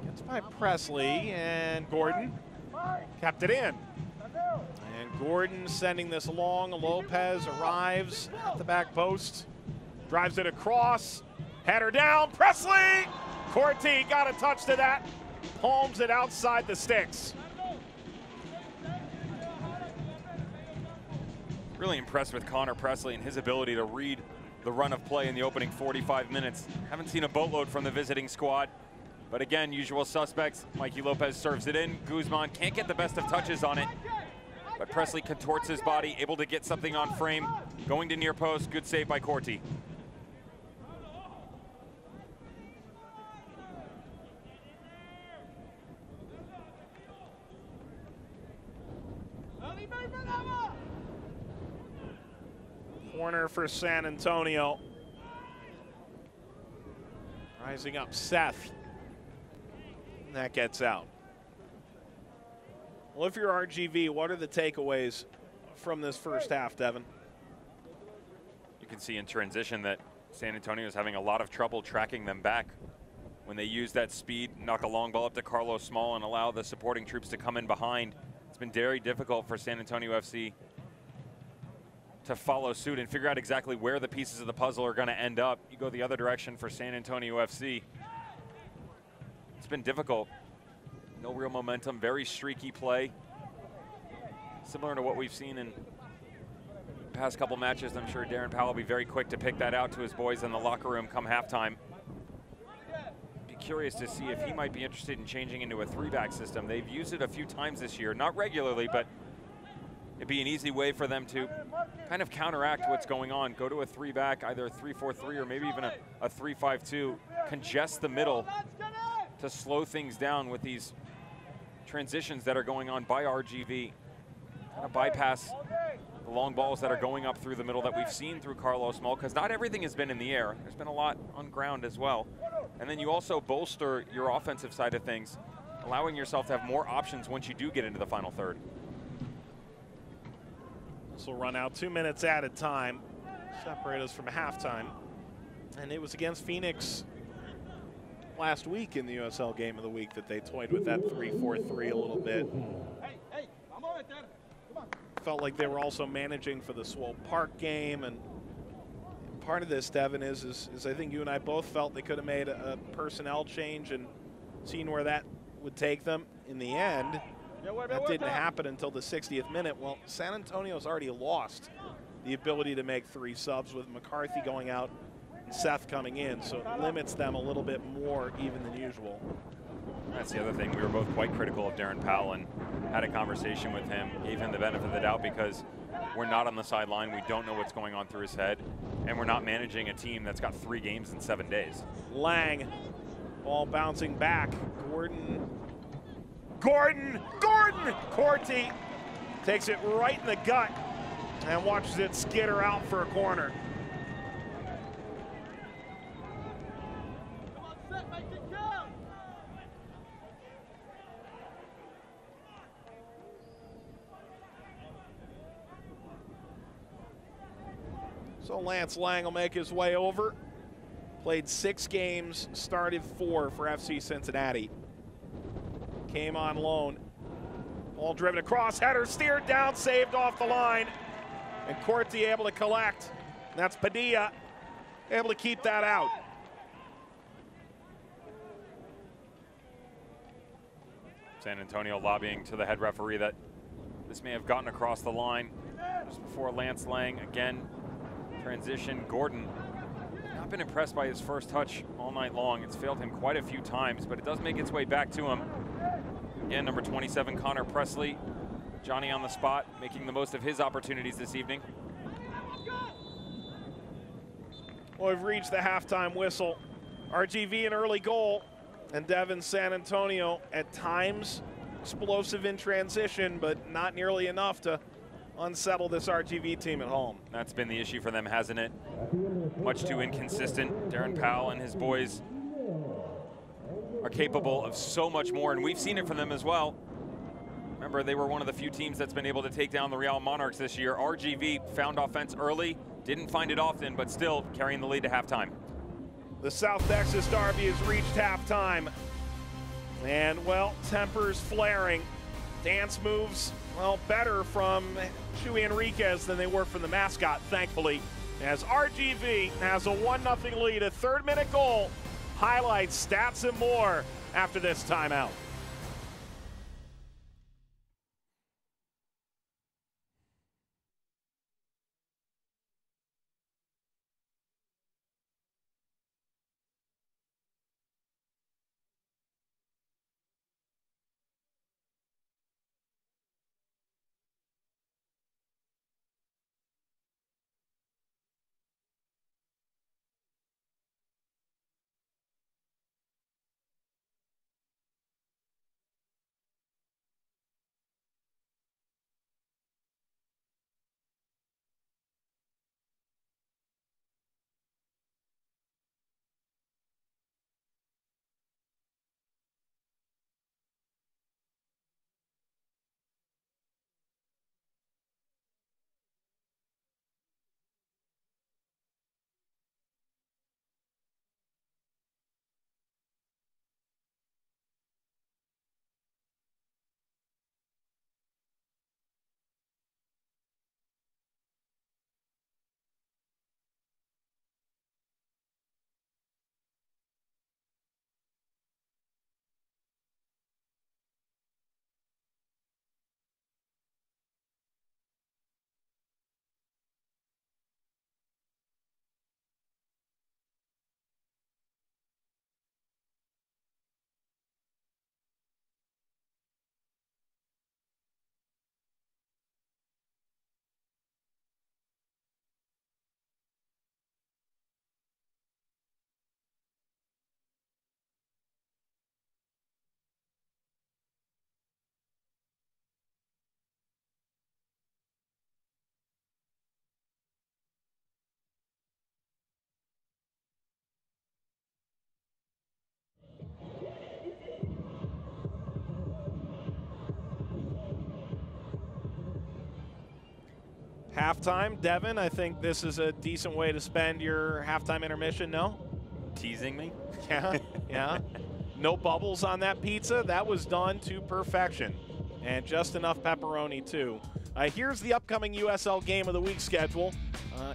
Gets by Presley, and Gordon kept it in. And Gordon sending this along. Lopez arrives at the back post, drives it across, header down, Presley! Corti got a touch to that, palms it outside the sticks. Really impressed with Connor Presley and his ability to read the run of play in the opening 45 minutes. Haven't seen a boatload from the visiting squad, but again, usual suspects. Mikey Lopez serves it in. Guzman can't get the best of touches on it, but Presley contorts his body, able to get something on frame, going to near post. Good save by Corti. Corner for San Antonio. Rising up, Seth. And that gets out. Well, if you're RGV, what are the takeaways from this first half, Devin? You can see in transition that San Antonio is having a lot of trouble tracking them back. When they use that speed, knock a long ball up to Carlos Small and allow the supporting troops to come in behind, it's been very difficult for San Antonio FC to follow suit and figure out exactly where the pieces of the puzzle are going to end up. You go the other direction for San Antonio FC. It's been difficult. No real momentum, very streaky play. Similar to what we've seen in the past couple matches. I'm sure Darren Powell will be very quick to pick that out to his boys in the locker room come halftime. Be curious to see if he might be interested in changing into a 3-back system. They've used it a few times this year, not regularly, but it'd be an easy way for them to kind of counteract what's going on. Go to a 3-back, either a 3-4-3 or maybe even a 3-5-2. Congest the middle to slow things down with these transitions that are going on by RGV. Kind of bypass the long balls that are going up through the middle that we've seen through Carlos Mull, because not everything has been in the air. There's been a lot on ground as well. And then you also bolster your offensive side of things, allowing yourself to have more options once you do get into the final third. This will run out 2 minutes at a time, separate us from halftime. And it was against Phoenix last week in the USL Game of the Week that they toyed with that 3-4-3 a little bit. Felt like they were also managing for the Swope Park game, and part of this, Devin, is I think you and I both felt they could have made a personnel change and seen where that would take them. In the end, that didn't happen until the 60th minute. Well, San Antonio's already lost the ability to make 3 subs with McCarthy going out and Seth coming in, so it limits them a little bit more even than usual. That's the other thing. We were both quite critical of Darren Powell and had a conversation with him, gave him the benefit of the doubt because we're not on the sideline. We don't know what's going on through his head, and we're not managing a team that's got 3 games in 7 days. Lang, ball bouncing back. Gordon. Corti takes it right in the gut and watches it skitter out for a corner. So Lance Lang will make his way over. Played 6 games, started 4 for FC Cincinnati. Came on loan. Ball driven across, header steered down, saved off the line. And Corti able to collect. That's Padilla able to keep that out. San Antonio lobbying to the head referee that this may have gotten across the line just before Lance Lang again. Transition, Gordon, not been impressed by his first touch all night long. It's failed him quite a few times, but it does make its way back to him. Again, number 27, Connor Presley, Johnny on the spot, making the most of his opportunities this evening. Well, we've reached the halftime whistle. RGV an early goal, and Devin, San Antonio at times explosive in transition, but not nearly enough to unsettle this RGV team at home. That's been the issue for them, hasn't it? Much too inconsistent. Darren Powell and his boys are capable of so much more, and we've seen it from them as well. Remember, they were one of the few teams that's been able to take down the Real Monarchs this year. RGV found offense early, didn't find it often, but still carrying the lead to halftime. The South Texas Derby has reached halftime. And, well, tempers flaring. Dance moves, well, better from Chuy Enriquez than they were from the mascot, thankfully, as RGV has a 1-0 lead, a 3rd-minute goal. Highlights, stats, and more after this timeout. Halftime, Devin, I think this is a decent way to spend your halftime intermission, no? Teasing me? Yeah, yeah. No bubbles on that pizza. That was done to perfection. And just enough pepperoni, too. Here's the upcoming USL Game of the Week schedule.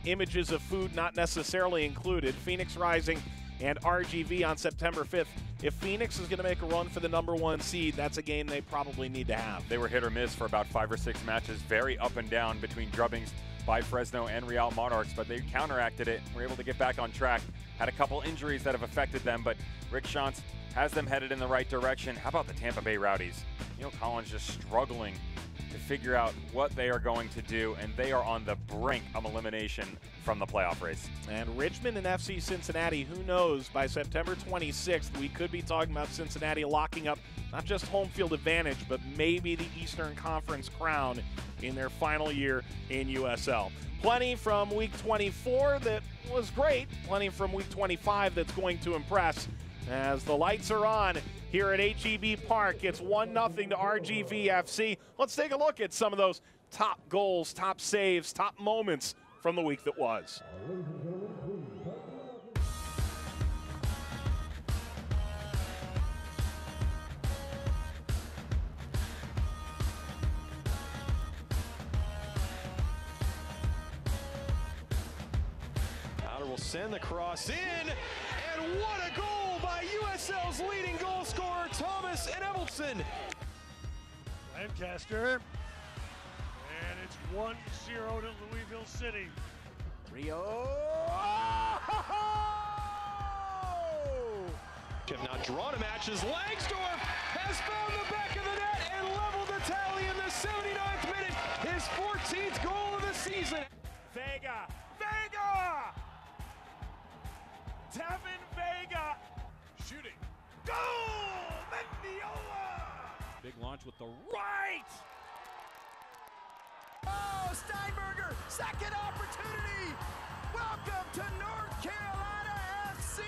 Images of food not necessarily included. Phoenix Rising and RGV on September 5th. If Phoenix is going to make a run for the #1 seed, that's a game they probably need to have. They were hit or miss for about 5 or 6 matches, very up and down between drubbings by Fresno and Real Monarchs, but they counteracted it, were able to get back on track. Had a couple injuries that have affected them, but Rick Schantz has them headed in the right direction. How about the Tampa Bay Rowdies? Neil Collins just struggling to figure out what they are going to do, and they are on the brink of elimination from the playoff race. And Richmond and FC Cincinnati, who knows, by September 26th, we could be talking about Cincinnati locking up not just home field advantage, but maybe the Eastern Conference crown in their final year in USL. Plenty from Week 24 that was great, plenty from Week 25 that's going to impress. As the lights are on here at HEB Park, it's 1-0 to RGV FC. Let's take a look at some of those top goals, top saves, top moments from the week that was. Powder will send the cross in, and what a goal by USL's leading goal scorer, Thomas Evelson. Lancaster, and it's 1-0 to Louisville City. Rio. Have not drawn a match as Langsdorff has found the back of the net and leveled the tally in the 79th minute, his 14th goal of the season. Vega. Vega! Devin Vega shooting. Goal! Mendiola! Big launch with the right! Oh, Steinberger, second opportunity! Welcome to North Carolina FC!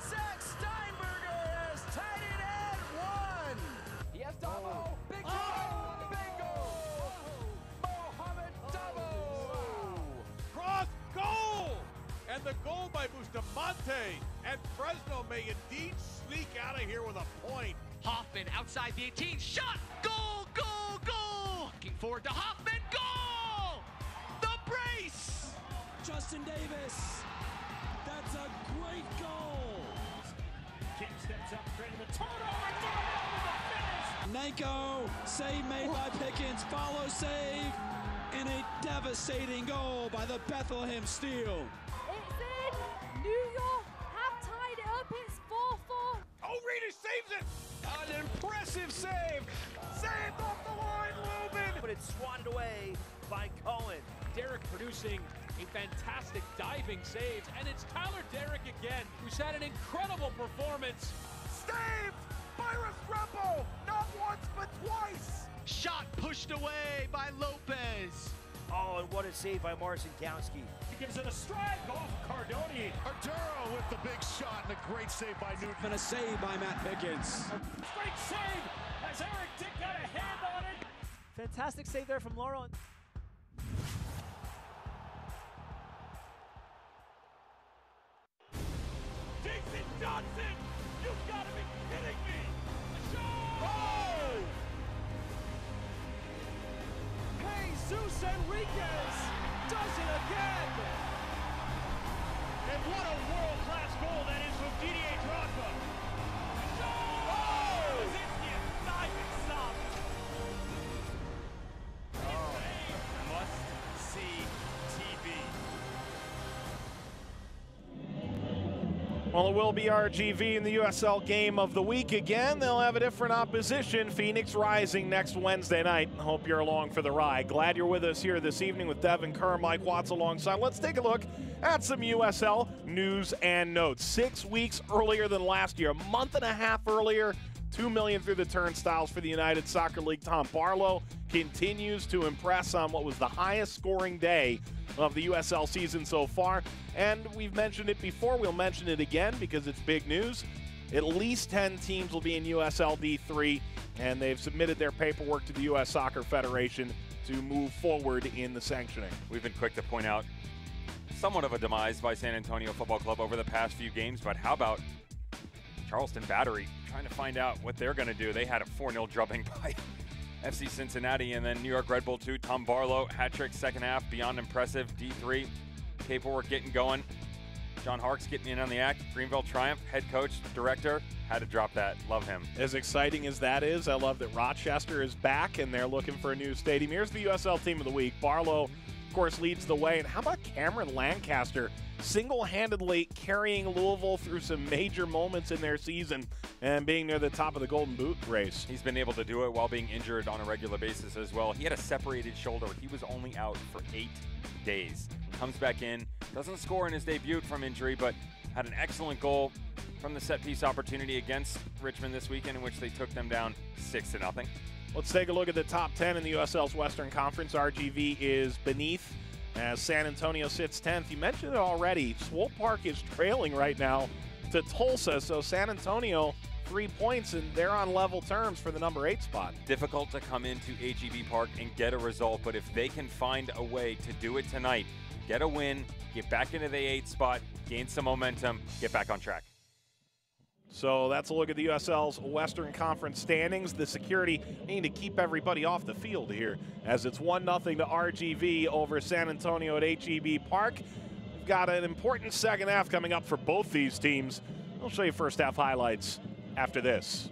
Zach Steinberger has tied it at 1! He has Dabo! Big try! Bingo! Mohamed Dabo! Cross goal! And the goal by Bustamante. And Fresno may indeed sneak out of here with a point. Hoffman outside the 18, shot! Goal! Goal! Goal! Looking forward to Hoffman, goal! The brace! Justin Davis! That's a great goal! King steps up, creating the turnover, and the finish! Nanko, save made by Pickens, follow save, and a devastating goal by the Bethlehem Steel. It's in! New York have tied it up, it's 4-4. Oh, Reeder saves it! An impressive save! Saved off the line, Lubin! But it's swatted away by Cohen. Derek producing a fantastic diving save, and it's Tyler Derrick again, who's had an incredible performance. Saved by Restrepo! Not once, but twice! Shot pushed away by Lopez. Oh, and what a save by Marcin Kowski. He gives it a strike off Cardoni. Arduro with the big shot and a great save by Newton. And a save by Matt Pickens. Great save as Eric Dick got a hand on it. Fantastic save there from Laurent. Jason Johnson! You've got to be kidding me! A shot! Oh! Jesus Enriquez does it again! And what a world-class goal that is from Didier Drogba! Oh! Kaczynski is diving stop! Must-see TV. Well, it will be RGV in the USL Game of the Week again. They'll have a different opposition, Phoenix Rising, next Wednesday night. Hope you're along for the ride. Glad you're with us here this evening with Devin Kerr, Mike Watts alongside. Let's take a look at some USL news and notes. 6 weeks earlier than last year, a month and a half earlier, 2 million through the turnstiles for the United Soccer League. Tom Barlow continues to impress on what was the highest scoring day of the USL season so far. And we've mentioned it before, we'll mention it again because it's big news. At least 10 teams will be in USL D3, and they've submitted their paperwork to the U.S. Soccer Federation to move forward in the sanctioning. We've been quick to point out somewhat of a demise by San Antonio Football Club over the past few games, but how about Charleston Battery trying to find out what they're going to do? They had a 4-0 drubbing by FC Cincinnati, and then New York Red Bull 2, Tom Barlow, hat-trick second half, beyond impressive. D3, paperwork getting going. John Harkes getting in on the act. Greenville Triumph, head coach, director, had to drop that. Love him. As exciting as that is, I love that Rochester is back and they're looking for a new stadium. Here's the USL Team of the Week. Barlow, of course, leads the way. And how about Cameron Lancaster single-handedly carrying Louisville through some major moments in their season and being near the top of the Golden Boot race? He's been able to do it while being injured on a regular basis as well. He had a separated shoulder. He was only out for 8 days. Comes back in, doesn't score in his debut from injury, but had an excellent goal from the set-piece opportunity against Richmond this weekend, in which they took them down 6-0. Let's take a look at the top 10 in the USL's Western Conference. RGV is beneath as San Antonio sits 10th. You mentioned it already. Swope Park is trailing right now to Tulsa, so San Antonio 3 points, and they're on level terms for the number 8 spot. Difficult to come into HEB Park and get a result, but if they can find a way to do it tonight, get a win, get back into the 8th spot, gain some momentum, get back on track. So that's a look at the USL's Western Conference standings. The security need to keep everybody off the field here as it's 1-0 to RGV over San Antonio at HEB Park. We've got an important second half coming up for both these teams. I'll show you first half highlights after this.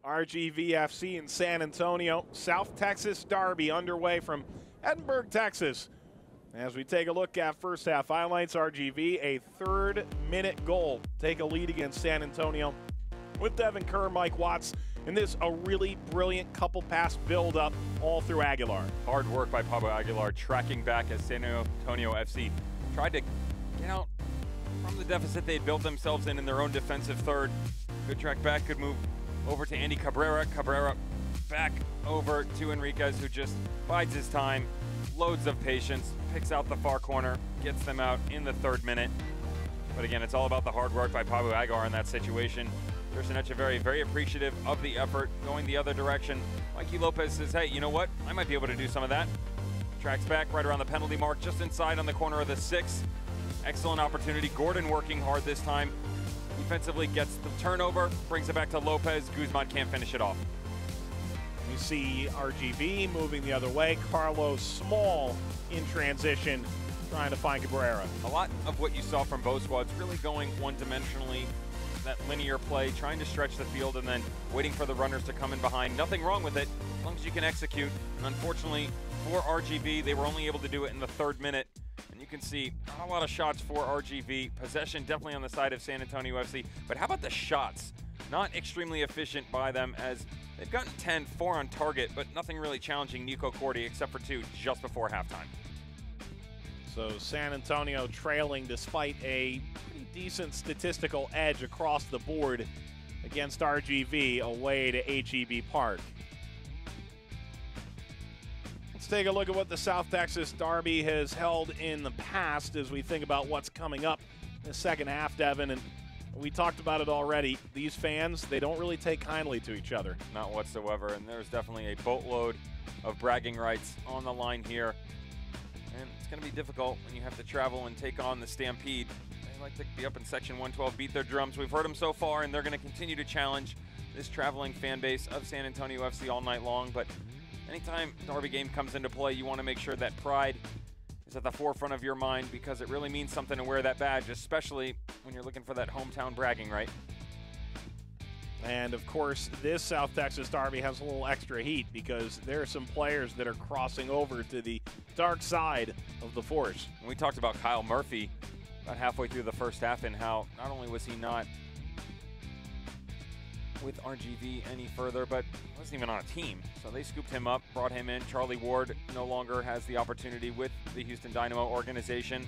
RGVFC in San Antonio. South Texas Derby underway from Edinburgh, Texas. As we take a look at first half highlights, RGV, a 3rd-minute goal. Take a lead against San Antonio with Devin Kerr, Mike Watts, and this a really brilliant couple pass build-up all through Aguilar. Hard work by Pablo Aguilar, tracking back as San Antonio FC tried to get out from the deficit they had built themselves in their own defensive third. Good track back, good move over to Andy Cabrera. Cabrera back over to Enriquez, who just bides his time, loads of patience, picks out the far corner, gets them out in the 3rd minute. But again, it's all about the hard work by Pablo Aguilar in that situation. Tristan Echeverry very appreciative of the effort going the other direction. Mikey Lopez says, hey, you know what? I might be able to do some of that. Tracks back right around the penalty mark, just inside on the corner of the 6. Excellent opportunity. Gordon working hard this time. Defensively gets the turnover, brings it back to Lopez. Guzman can't finish it off. You see RGV moving the other way. Carlos Small in transition, trying to find Cabrera. A lot of what you saw from both squads really going one-dimensionally that linear play, trying to stretch the field and then waiting for the runners to come in behind. Nothing wrong with it, as long as you can execute. And unfortunately for RGV, they were only able to do it in the 3rd minute. And you can see not a lot of shots for RGV. Possession definitely on the side of San Antonio FC. But how about the shots? Not extremely efficient by them, as they've gotten 10, 4 on target, but nothing really challenging Nico Cordy except for 2 just before halftime. So San Antonio trailing despite a pretty decent statistical edge across the board against RGV away to HEB Park. Let's take a look at what the South Texas Derby has held in the past as we think about what's coming up in the second half, Devin. And we talked about it already. These fans, they don't really take kindly to each other. Not whatsoever, and there's definitely a boatload of bragging rights on the line here. And it's going to be difficult when you have to travel and take on the Stampede. They like to be up in Section 112, beat their drums. We've heard them so far, and they're going to continue to challenge this traveling fan base of San Antonio FC all night long. But anytime Derby game comes into play, you want to make sure that pride is at the forefront of your mind, because it really means something to wear that badge, especially when you're looking for that hometown bragging right. And of course, this South Texas Derby has a little extra heat because there are some players that are crossing over to the dark side of the force. And we talked about Kyle Murphy about halfway through the first half and how not only was he not with RGV any further, but wasn't even on a team. So they scooped him up, brought him in. Charlie Ward no longer has the opportunity with the Houston Dynamo organization.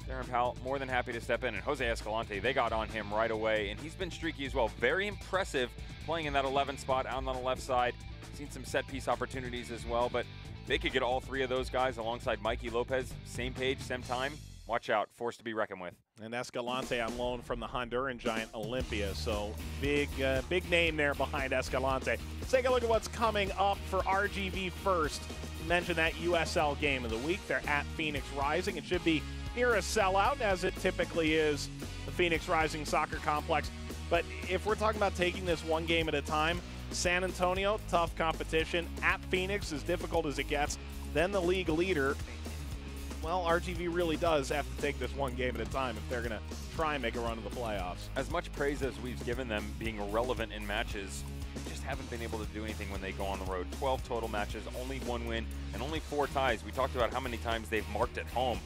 Darren Powell more than happy to step in, and Jose Escalante, they got on him right away, and he's been streaky as well. Very impressive playing in that 11 spot out on the left side. Seen some set piece opportunities as well, but they could get all 3 of those guys alongside Mikey Lopez, same page, same time. Watch out, force to be reckoned with. And Escalante on loan from the Honduran giant Olympia, so big name there behind Escalante. Let's take a look at what's coming up for RGV first. You mentioned that USL game of the week. They're at Phoenix Rising. It should be near a sellout, as it typically is, the Phoenix Rising Soccer Complex. But if we're talking about taking this one game at a time, San Antonio, tough competition. At Phoenix, as difficult as it gets. Then the league leader. Well, RGV really does have to take this one game at a time if they're going to try and make a run to the playoffs. As much praise as we've given them being relevant in matches, they just haven't been able to do anything when they go on the road. 12 total matches, only 1 win, and only 4 ties. We talked about how many times they've marked at home,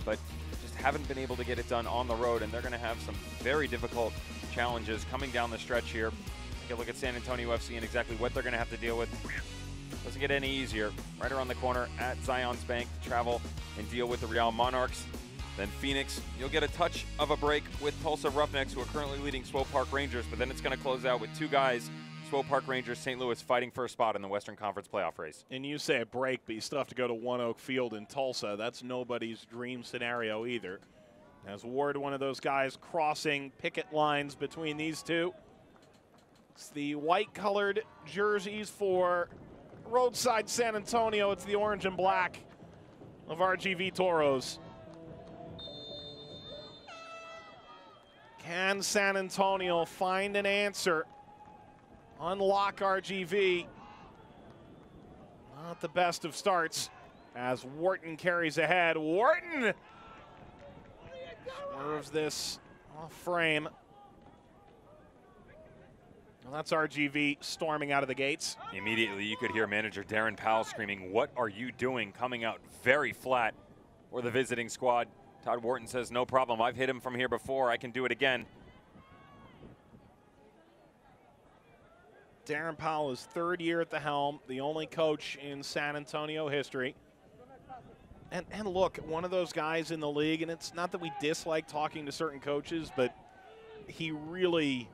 but just haven't been able to get it done on the road, and they're going to have some very difficult challenges coming down the stretch here. Take a look at San Antonio FC and exactly what they're going to have to deal with. Doesn't get any easier. Right around the corner at Zions Bank to travel and deal with the Real Monarchs. Then Phoenix, you'll get a touch of a break with Tulsa Roughnecks, who are currently leading Swope Park Rangers, but then it's going to close out with 2 guys, Swope Park Rangers, St. Louis, fighting for a spot in the Western Conference playoff race. And you say a break, but you still have to go to One Oak Field in Tulsa. That's nobody's dream scenario either. As Ward, one of those guys crossing picket lines between these two. It's the white-colored jerseys for Roadside San Antonio. It's the orange and black of RGV Toros. Can San Antonio find an answer? Unlock RGV. Not the best of starts as Wharton carries ahead. Wharton swerves this off frame. Well, that's RGV storming out of the gates. Immediately, you could hear manager Darren Powell screaming, "What are you doing?" coming out very flat for the visiting squad. Todd Wharton says, "No problem. I've hit him from here before. I can do it again." Darren Powell is 3rd year at the helm, the only coach in San Antonio history. And look, one of those guys in the league, and it's not that we dislike talking to certain coaches, but he really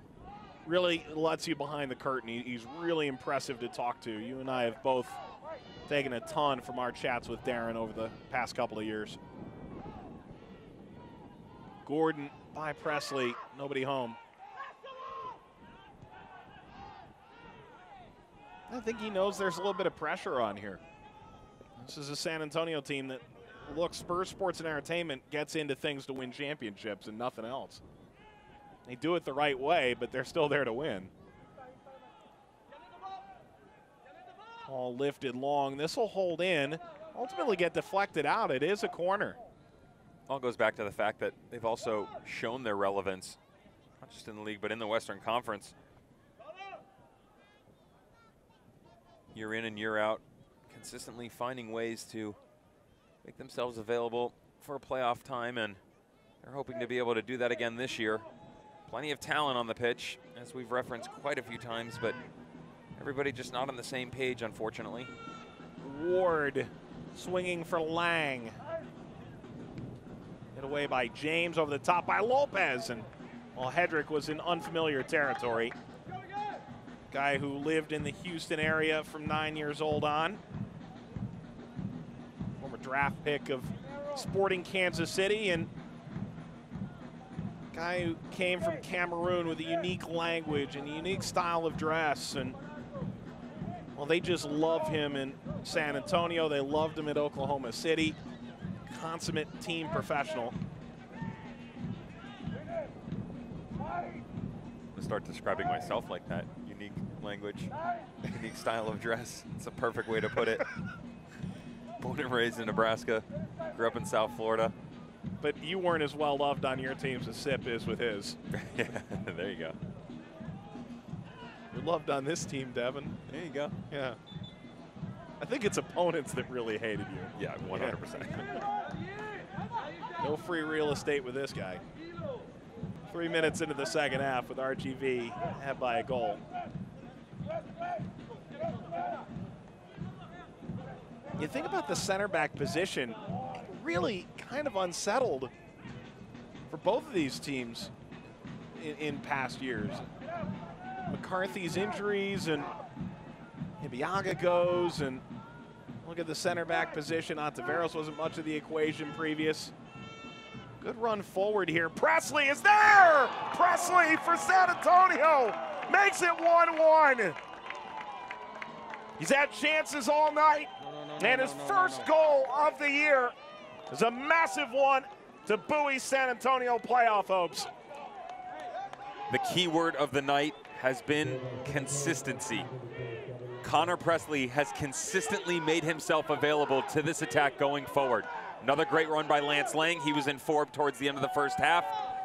lets you behind the curtain. He's really impressive to talk to. You and I have both taken a ton from our chats with Darren over the past couple of years. Gordon by Presley, nobody home. I think he knows there's a little bit of pressure on here. This is a San Antonio team that, look, Spurs Sports and Entertainment gets into things to win championships and nothing else. They do it the right way, but they're still there to win. All lifted long. This will hold in, ultimately get deflected out. It is a corner. All goes back to the fact that they've also shown their relevance not just in the league, but in the Western Conference. Year in and year out, consistently finding ways to make themselves available for playoff time, and they're hoping to be able to do that again this year. Plenty of talent on the pitch, as we've referenced quite a few times, but everybody just not on the same page, unfortunately. Ward swinging for Lang. Hit away by James, over the top by Lopez, and while Hedrick was in unfamiliar territory. Guy who lived in the Houston area from 9 years old on. Former draft pick of Sporting Kansas City, and guy who came from Cameroon with a unique language and a unique style of dress. And well, they just love him in San Antonio. They loved him at Oklahoma City. Consummate team professional. To start describing myself like that. Unique language, unique style of dress. It's a perfect way to put it. Born and raised in Nebraska, grew up in South Florida. But you weren't as well loved on your teams as Sip is with his. Yeah, there you go. You're loved on this team, Devin. There you go. Yeah. I think it's opponents that really hated you. Yeah, 100%. No free real estate with this guy. 3 minutes into the second half with RGV ahead by a goal. You think about the center back position, really kind of unsettled for both of these teams in past years. McCarthy's injuries, and Ibiaga goes, and look at the center back position. Ontiveros wasn't much of the equation previous. Good run forward here. Presley is there! Presley for San Antonio makes it 1-1. He's had chances all night, and his first goal of the year is a massive one to buoy San Antonio playoff hopes. The key word of the night has been consistency. Connor Presley has consistently made himself available to this attack going forward. Another great run by Lance Lang. He was in form towards the end of the first half.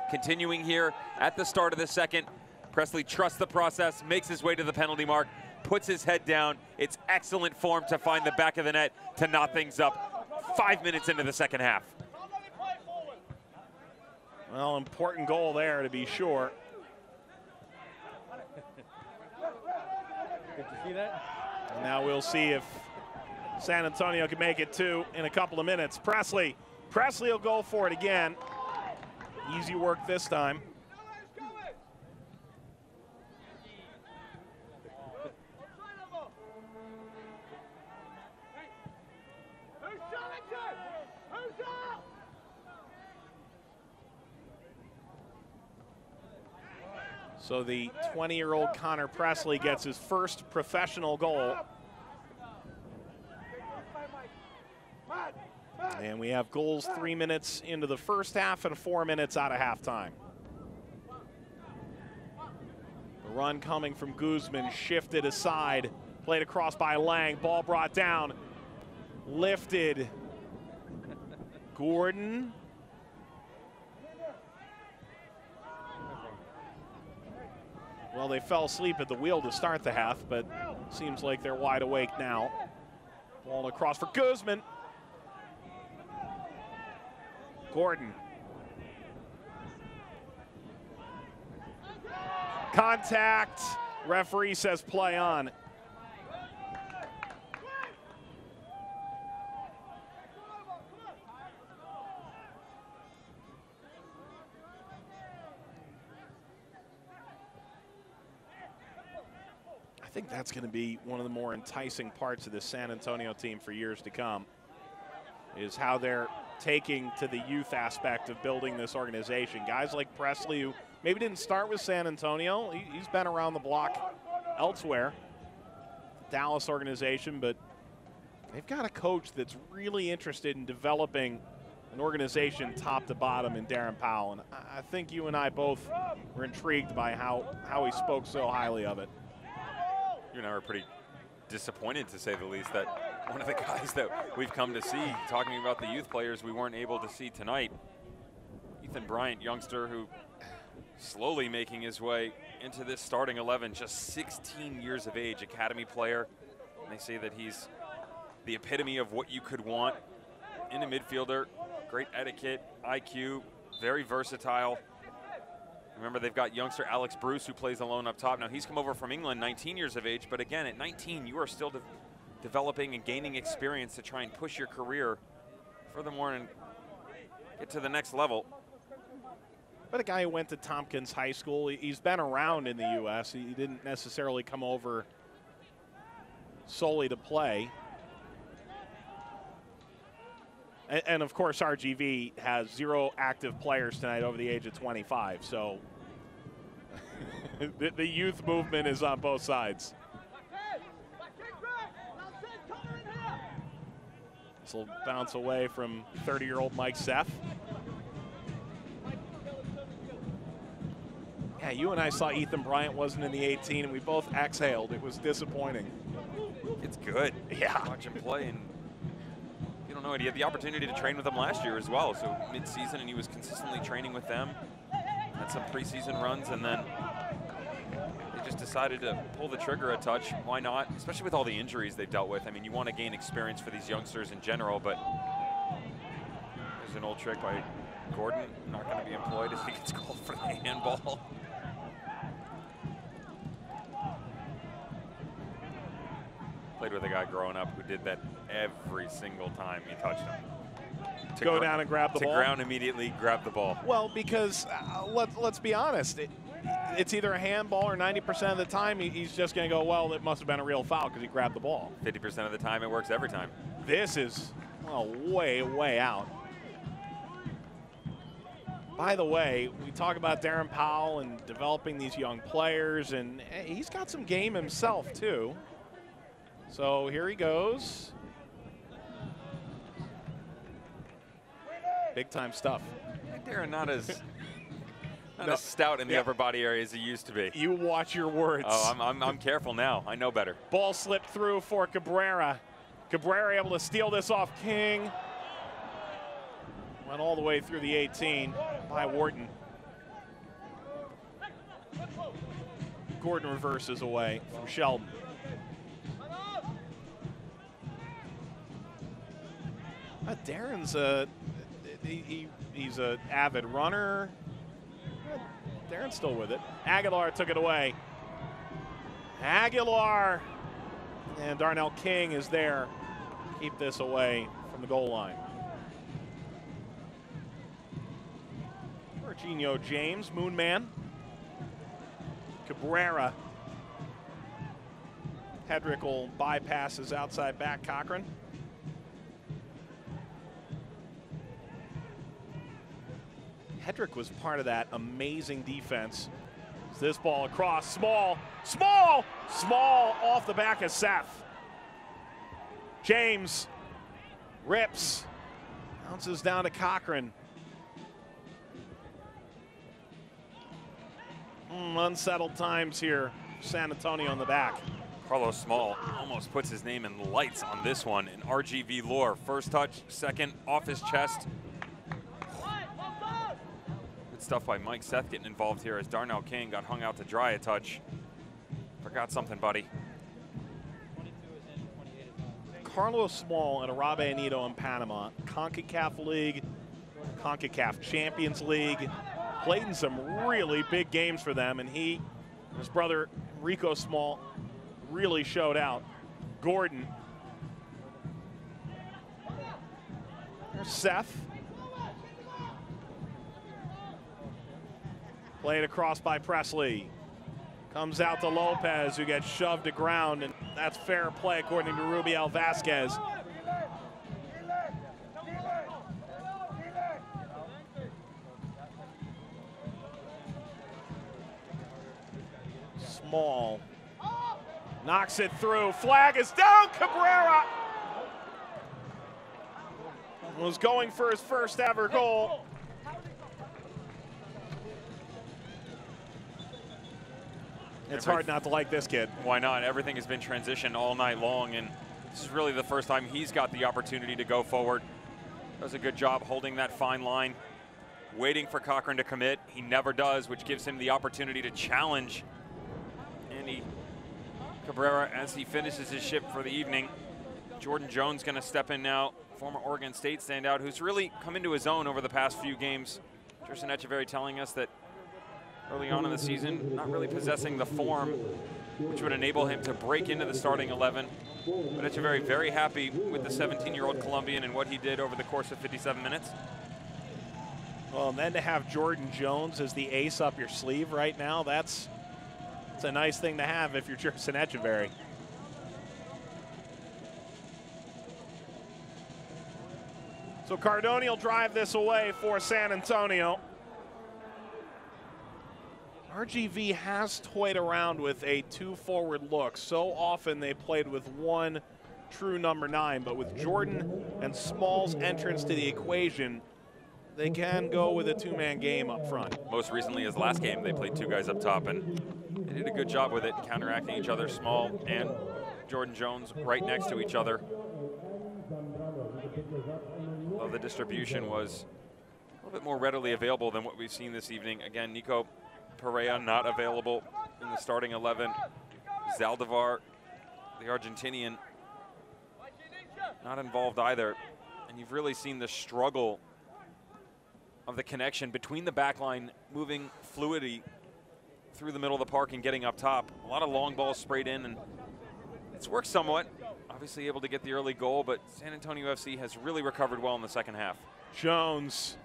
Continuing here at the start of the second, Presley trusts the process, makes his way to the penalty mark, puts his head down. It's excellent form to find the back of the net to knot things up 5 minutes into the second half. Well, important goal there to be sure. Good to see that. And now we'll see if San Antonio can make it 2 in a couple of minutes. Presley will go for it again. Easy work this time. So the 20-year-old Connor Presley gets his first professional goal. And we have goals 3 minutes into the first half and 4 minutes out of halftime. The run coming from Guzman, shifted aside, played across by Lang, ball brought down, lifted. Gordon. Well, they fell asleep at the wheel to start the half, but seems like they're wide awake now. Ball across for Guzman. Gordon. Contact. Referee says play on. I think that's going to be one of the more enticing parts of this San Antonio team for years to come, is how they're taking to the youth aspect of building this organization. Guys like Presley, who maybe didn't start with San Antonio, he's been around the block elsewhere, Dallas organization, but they've got a coach that's really interested in developing an organization top to bottom in Darren Powell, and I think you and I both were intrigued by how he spoke so highly of it. You and I were pretty disappointed, to say the least, that one of the guys that we've come to see, talking about the youth players we weren't able to see tonight, Ethan Bryant, youngster who slowly making his way into this starting 11, just 16 years of age, academy player. And they say that he's the epitome of what you could want in a midfielder. Great etiquette, IQ, very versatile. Remember, they've got youngster Alex Bruce, who plays alone up top. Now, he's come over from England, 19 years of age, but again, at 19, you are still developing and gaining experience to try and push your career furthermore and get to the next level. But a guy who went to Tompkins High School, he's been around in the U.S. He didn't necessarily come over solely to play. And of course, RGV has 0 active players tonight over the age of 25. So the youth movement is on both sides. This will bounce away from 30-year-old Mike Seth. Yeah, you and I saw Ethan Bryant wasn't in the 18, and we both exhaled. It was disappointing. It's good. Yeah. Watch him play, and you don't know it. He had the opportunity to train with them last year as well, so mid-season, and he was consistently training with them. Had some preseason runs, and then they just decided to pull the trigger a touch. Why not? Especially with all the injuries they've dealt with. I mean, you want to gain experience for these youngsters in general, but there's an old trick by Gordon. Not going to be employed as he gets called for the handball. Played with a guy growing up who did that every single time he touched him. Go down and grab the ball? To ground immediately, grab the ball. Well, because let's be honest, it's either a handball or 90% of the time he's just going to go, well, it must have been a real foul because he grabbed the ball. 50% of the time, it works every time. This is, well, way, way out. By the way, we talk about Darren Powell and developing these young players, and he's got some game himself, too. So here he goes. Big time stuff. Darren not as stout in the upper body area as he used to be. You watch your words. Oh, I'm careful now. I know better. Ball slipped through for Cabrera. Cabrera able to steal this off King. Went all the way through the 18 by Wharton. Gordon reverses away from Sheldon. Darren's he's an avid runner. Darren's still with it. Aguilar took it away. Aguilar and Darnell King is there. Keep this away from the goal line. Jorginho James, Moonman. Cabrera. Hedrick will bypass his outside back Cochran. Hedrick was part of that amazing defense. This ball across, Small off the back of Seth. James rips, bounces down to Cochran. Unsettled times here. San Antonio on the back. Carlos Small almost puts his name in lights on this one. In RGV lore, first touch, second, off his chest. Good stuff by Mike Seth getting involved here as Darnell King got hung out to dry a touch. Forgot something, buddy. Carlos Small and Arabe Anito in Panama, CONCACAF League, CONCACAF Champions League, played in some really big games for them, and he and his brother Rico Small really showed out. Gordon. There's Seth. Played across by Presley. Comes out to Lopez, who gets shoved to ground, and that's fair play according to Rubiel Vasquez. Small knocks it through. Flag is down. Cabrera was going for his first ever goal. It's hard not to like this kid. Why not? Everything has been transition all night long, and this is really the first time he's got the opportunity to go forward. Does a good job holding that fine line. waiting for Cochran to commit. He never does, which gives him the opportunity to challenge Andy Cabrera as he finishes his shift for the evening. Jordan Jones going to step in now, former Oregon State standout, who's really come into his own over the past few games. Jerson Echeverry telling us that early on in the season, not really possessing the form which would enable him to break into the starting 11. But Echeverry very happy with the 17-year-old Colombian and what he did over the course of 57 minutes. Well, and then to have Jordan Jones as the ace up your sleeve right now, that's a nice thing to have if you're Jerson Echeverry. So Cardone will drive this away for San Antonio. RGV has toyed around with a two-forward look. So often they played with one true number 9, but with Jordan and Small's entrance to the equation, they can go with a two-man game up front. Most recently, as last game, they played 2 guys up top, and they did a good job with it, counteracting each other. Small and Jordan Jones right next to each other. Though the distribution was a little bit more readily available than what we've seen this evening. Again, Nico Perea not available in the starting 11. Zaldivar, the Argentinian, not involved either. And you've really seen the struggle of the connection between the back line, moving fluidity through the middle of the park and getting up top. A lot of long balls sprayed in, and it's worked somewhat. Obviously able to get the early goal, but San Antonio FC has really recovered well in the second half. Jones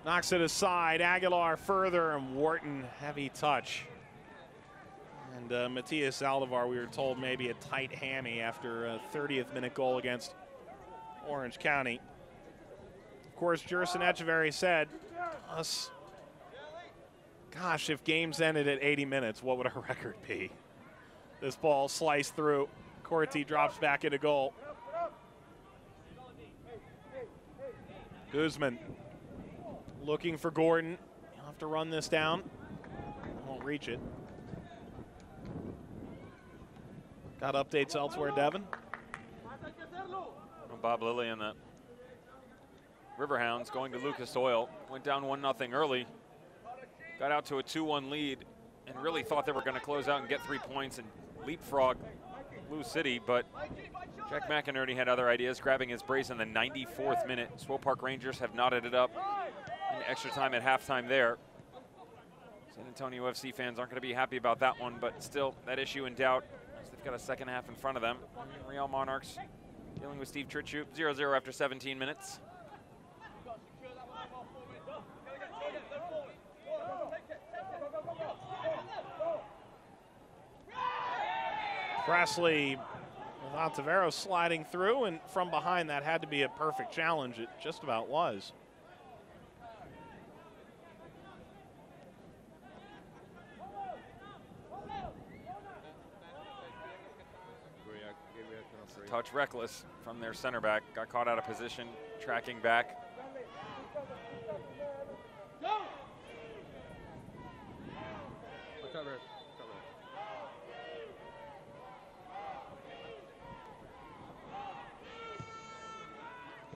knocks it aside. Aguilar further, and Wharton heavy touch. And Matias Zaldivar, we were told, maybe a tight hammy after a 30th minute goal against Orange County. Of course, Jerson Echeverry said, gosh, if games ended at 80 minutes, what would our record be? This ball sliced through. Corti drops back into goal. Guzman looking for Gordon. He'll have to run this down. Won't reach it. Got updates elsewhere, Devin? Bob Lilly and the Riverhounds going to Lucas Oil. Went down 1-0 early. Got out to a 2-1 lead and really thought they were going to close out and get 3 points and leapfrog Blue City, but Jack McInerney had other ideas, grabbing his brace in the 94th minute. Swope Park Rangers have knotted it up in extra time at halftime there. San Antonio FC fans aren't going to be happy about that one, but still that issue in doubt as they've got a second half in front of them. Real Monarchs dealing with Steve Tritchuk, 0-0 after 17 minutes. Presley without Tavero sliding through, and from behind that had to be a perfect challenge. It just about was. Touch reckless from their center back. Got caught out of position, tracking back.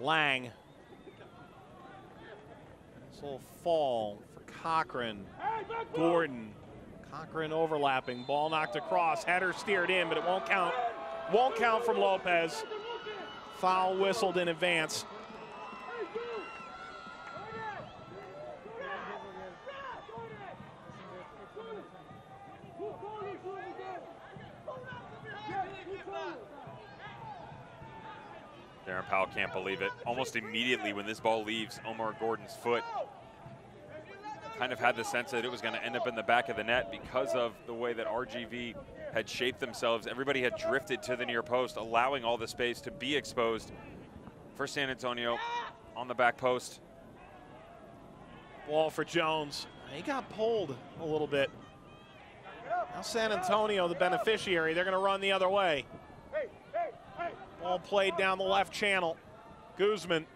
Lang. This will fall for Cochran. Gordon. Cochran overlapping. Ball knocked across. Header steered in, but it won't count. Won't count from Lopez. Foul whistled in advance. Darren Powell can't believe it. Almost immediately when this ball leaves Omar Gordon's foot, kind of had the sense that it was going to end up in the back of the net because of the way that RGV had shaped themselves. Everybody had drifted to the near post, allowing all the space to be exposed for San Antonio on the back post. Ball for Jones. He got pulled a little bit. Now San Antonio, the beneficiary, they're going to run the other way. Ball played down the left channel. Guzman.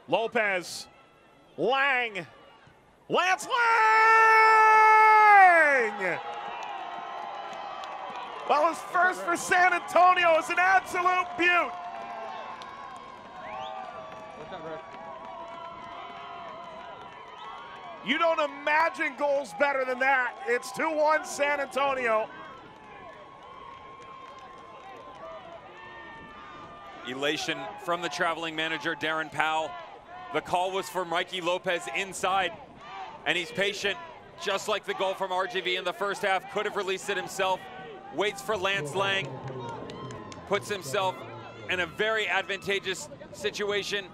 Lopez. Lang. Lance Lang! Well, his first for San Antonio is an absolute beaut. You don't imagine goals better than that. It's 2-1 San Antonio. Elation from the traveling manager, Darren Powell. The call was for Mikey Lopez inside, and he's patient, just like the goal from RGV in the first half. Could have released it himself. Waits for Lance Lang. Puts himself in a very advantageous situation.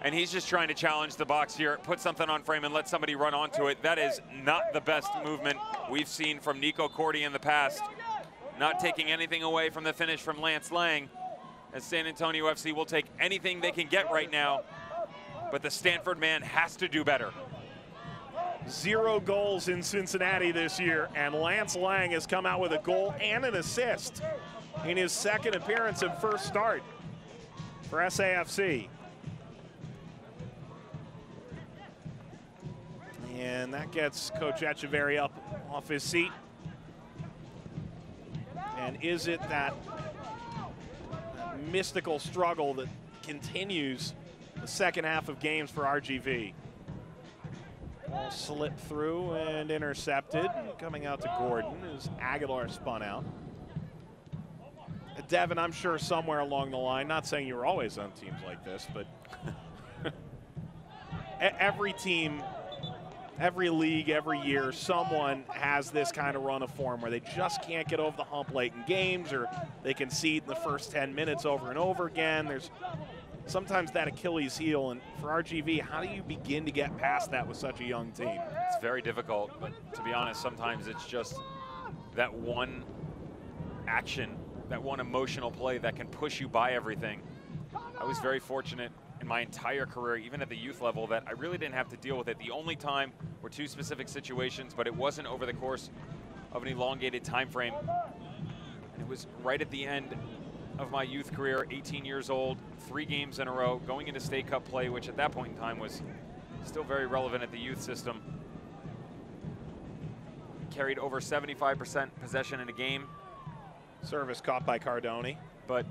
And he's just trying to challenge the box here, put something on frame and let somebody run onto it. That is not the best movement we've seen from Nico Cordy in the past. Not taking anything away from the finish from Lance Lang, as San Antonio FC will take anything they can get right now. But the Stanford man has to do better. 0 goals in Cincinnati this year, and Lance Lang has come out with a goal and an assist in his second appearance and first start for SAFC. And that gets Coach Echeverry up off his seat. And is it that mystical struggle that continues the second half of games for RGV? Ball slipped through and intercepted. Coming out to Gordon as Aguilar spun out. Devin, I'm sure somewhere along the line, not saying you were always on teams like this, but every team, every league, every year, someone has this kind of run of form where they just can't get over the hump late in games, or they concede in the first 10 minutes over and over again. There's sometimes that Achilles heel, and for RGV, how do you begin to get past that with such a young team? It's very difficult, but to be honest, sometimes it's just that one action, that one emotional play that can push you by everything. I was very fortunate in my entire career, even at the youth level, that I really didn't have to deal with it. The only time were 2 specific situations, but it wasn't over the course of an elongated time frame. And it was right at the end of my youth career, 18 years old, 3 games in a row, going into State Cup play, which at that point in time was still very relevant at the youth system. Carried over 75% possession in a game. Service caught by Cardoni. But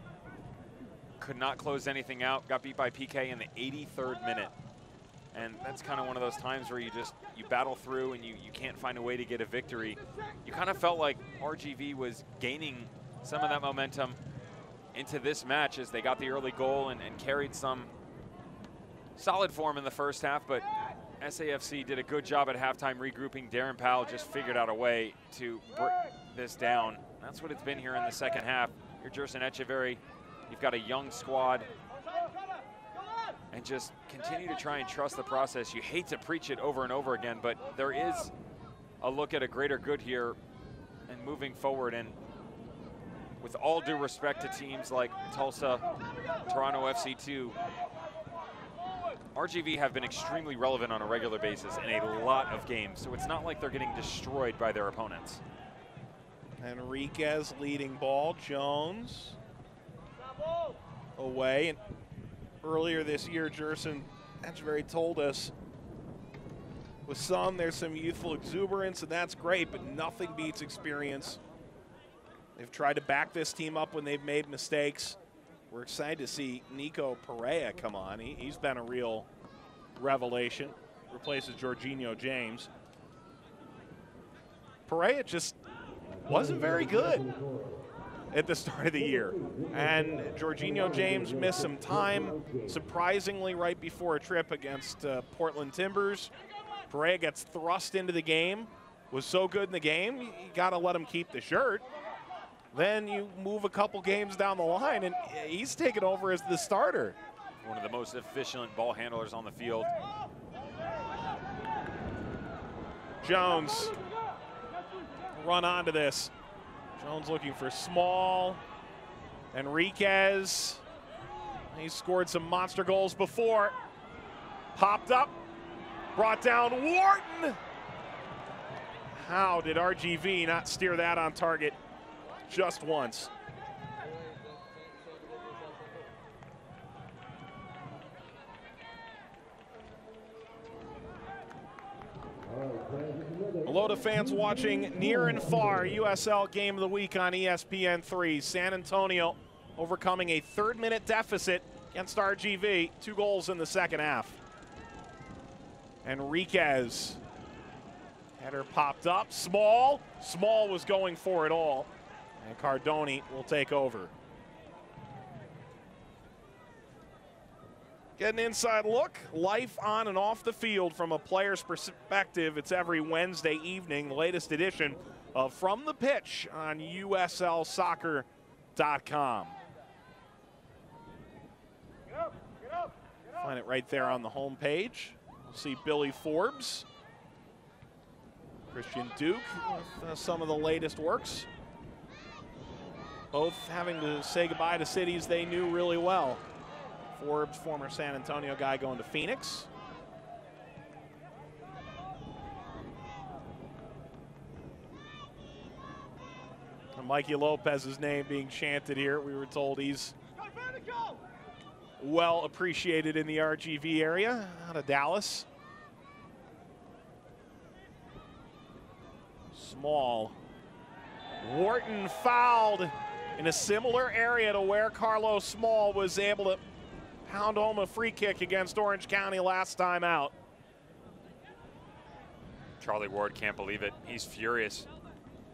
could not close anything out. Got beat by PK in the 83rd minute. And that's kind of one of those times where you battle through and you can't find a way to get a victory. You kind of felt like RGV was gaining some of that momentum into this match as they got the early goal and carried some solid form in the first half, but SAFC did a good job at halftime regrouping. Darren Powell just figured out a way to break this down. That's what it's been here in the second half. You're Jerson Echeverry. You've got a young squad, and just continue to try and trust the process. You hate to preach it over and over again, but there is a look at a greater good here and moving forward. And with all due respect to teams like Tulsa, Toronto FC2, RGV have been extremely relevant on a regular basis in a lot of games, so it's not like they're getting destroyed by their opponents. Enriquez leading ball. Jones away. And earlier this year, Jerson Echeverry told us with some, there's some youthful exuberance, and that's great, but nothing beats experience. They've tried to back this team up when they've made mistakes. We're excited to see Nico Perea come on. He's been a real revelation. Replaces Jorginho James. Perea just wasn't very good at the start of the year. And Jorginho James missed some time, surprisingly, right before a trip against Portland Timbers. Perea gets thrust into the game, was so good in the game, you got to let him keep the shirt. Then you move a couple games down the line, and he's taken over as the starter. One of the most efficient ball handlers on the field. Jones run onto this. Jones looking for Small. Enriquez. He's scored some monster goals before. Popped up. Brought down Wharton. How did RGV not steer that on target just once? Hello to fans watching near and far. USL Game of the Week on ESPN3. San Antonio overcoming a 3rd-minute deficit against RGV. 2 goals in the second half. Enriquez. Header popped up. Small. Small was going for it all. And Cardoni will take over. Get an inside look. Life on and off the field from a player's perspective. It's every Wednesday evening, the latest edition of From the Pitch on USLsoccer.com. Find it right there on the home page. You'll see Billy Forbes, Christian Duke with some of the latest works. Both having to say goodbye to cities they knew really well. Forbes, former San Antonio guy, going to Phoenix. And Mikey Lopez's name being chanted here. We were told he's well appreciated in the RGV area, out of Dallas. Small. Wharton fouled in a similar area to where Carlos Small was able to pound home a free kick against Orange County last time out. Charlie Ward can't believe it. He's furious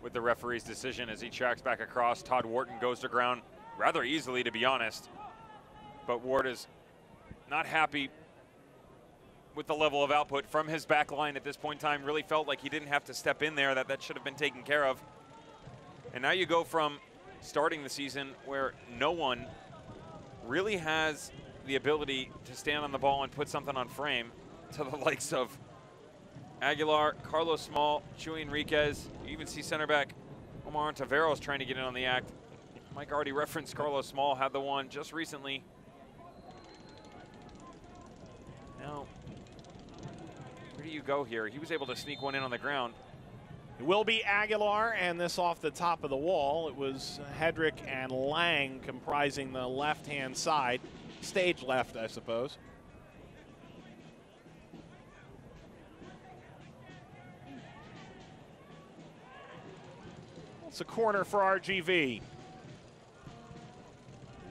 with the referee's decision as he tracks back across. Todd Wharton goes to ground rather easily, to be honest. But Ward is not happy with the level of output from his back line at this point in time. Really felt like he didn't have to step in there, that should have been taken care of. And now you go from starting the season where no one really has the ability to stand on the ball and put something on frame to the likes of Aguilar, Carlos Small, Chuy Enriquez. You even see center back Omar Taveros trying to get in on the act. Mike already referenced Carlos Small, had the one just recently. Now, where do you go here? He was able to sneak one in on the ground. It will be Aguilar, and this off the top of the wall. It was Hedrick and Lang comprising the left-hand side. Stage left, I suppose. It's a corner for RGV.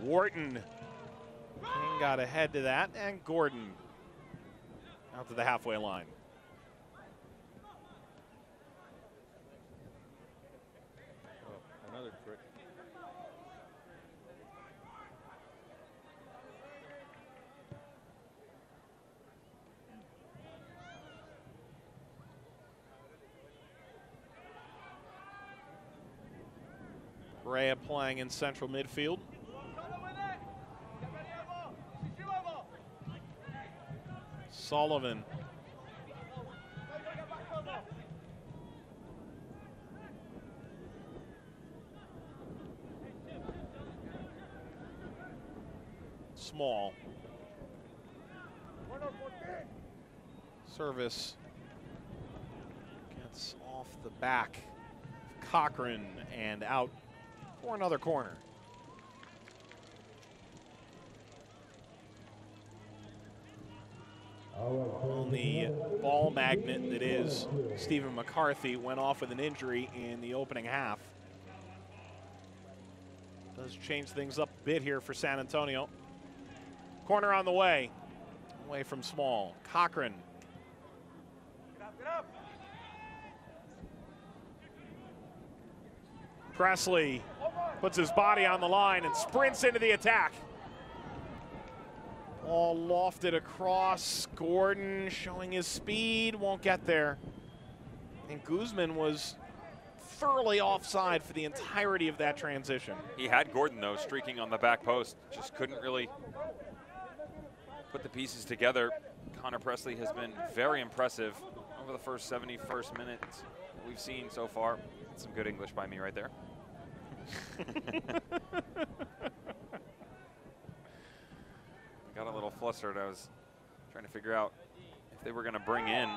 Wharton King got ahead to that, and Gordon out to the halfway line. Another trick. Correa playing in central midfield. Sullivan. Small. Service gets off the back of Cochran and out for another corner. On the ball magnet that is Stephen McCarthy went off with an injury in the opening half. Does change things up a bit here for San Antonio. Corner on the way. Away from Small. Cochran. Presley puts his body on the line and sprints into the attack. Ball lofted across. Gordon showing his speed, won't get there. And Guzman was thoroughly offside for the entirety of that transition. He had Gordon, though, streaking on the back post. Just couldn't really put the pieces together. Connor Presley has been very impressive over the first 71st minutes we've seen so far. That's some good English by me right there. Got a little flustered. I was trying to figure out if they were going to bring in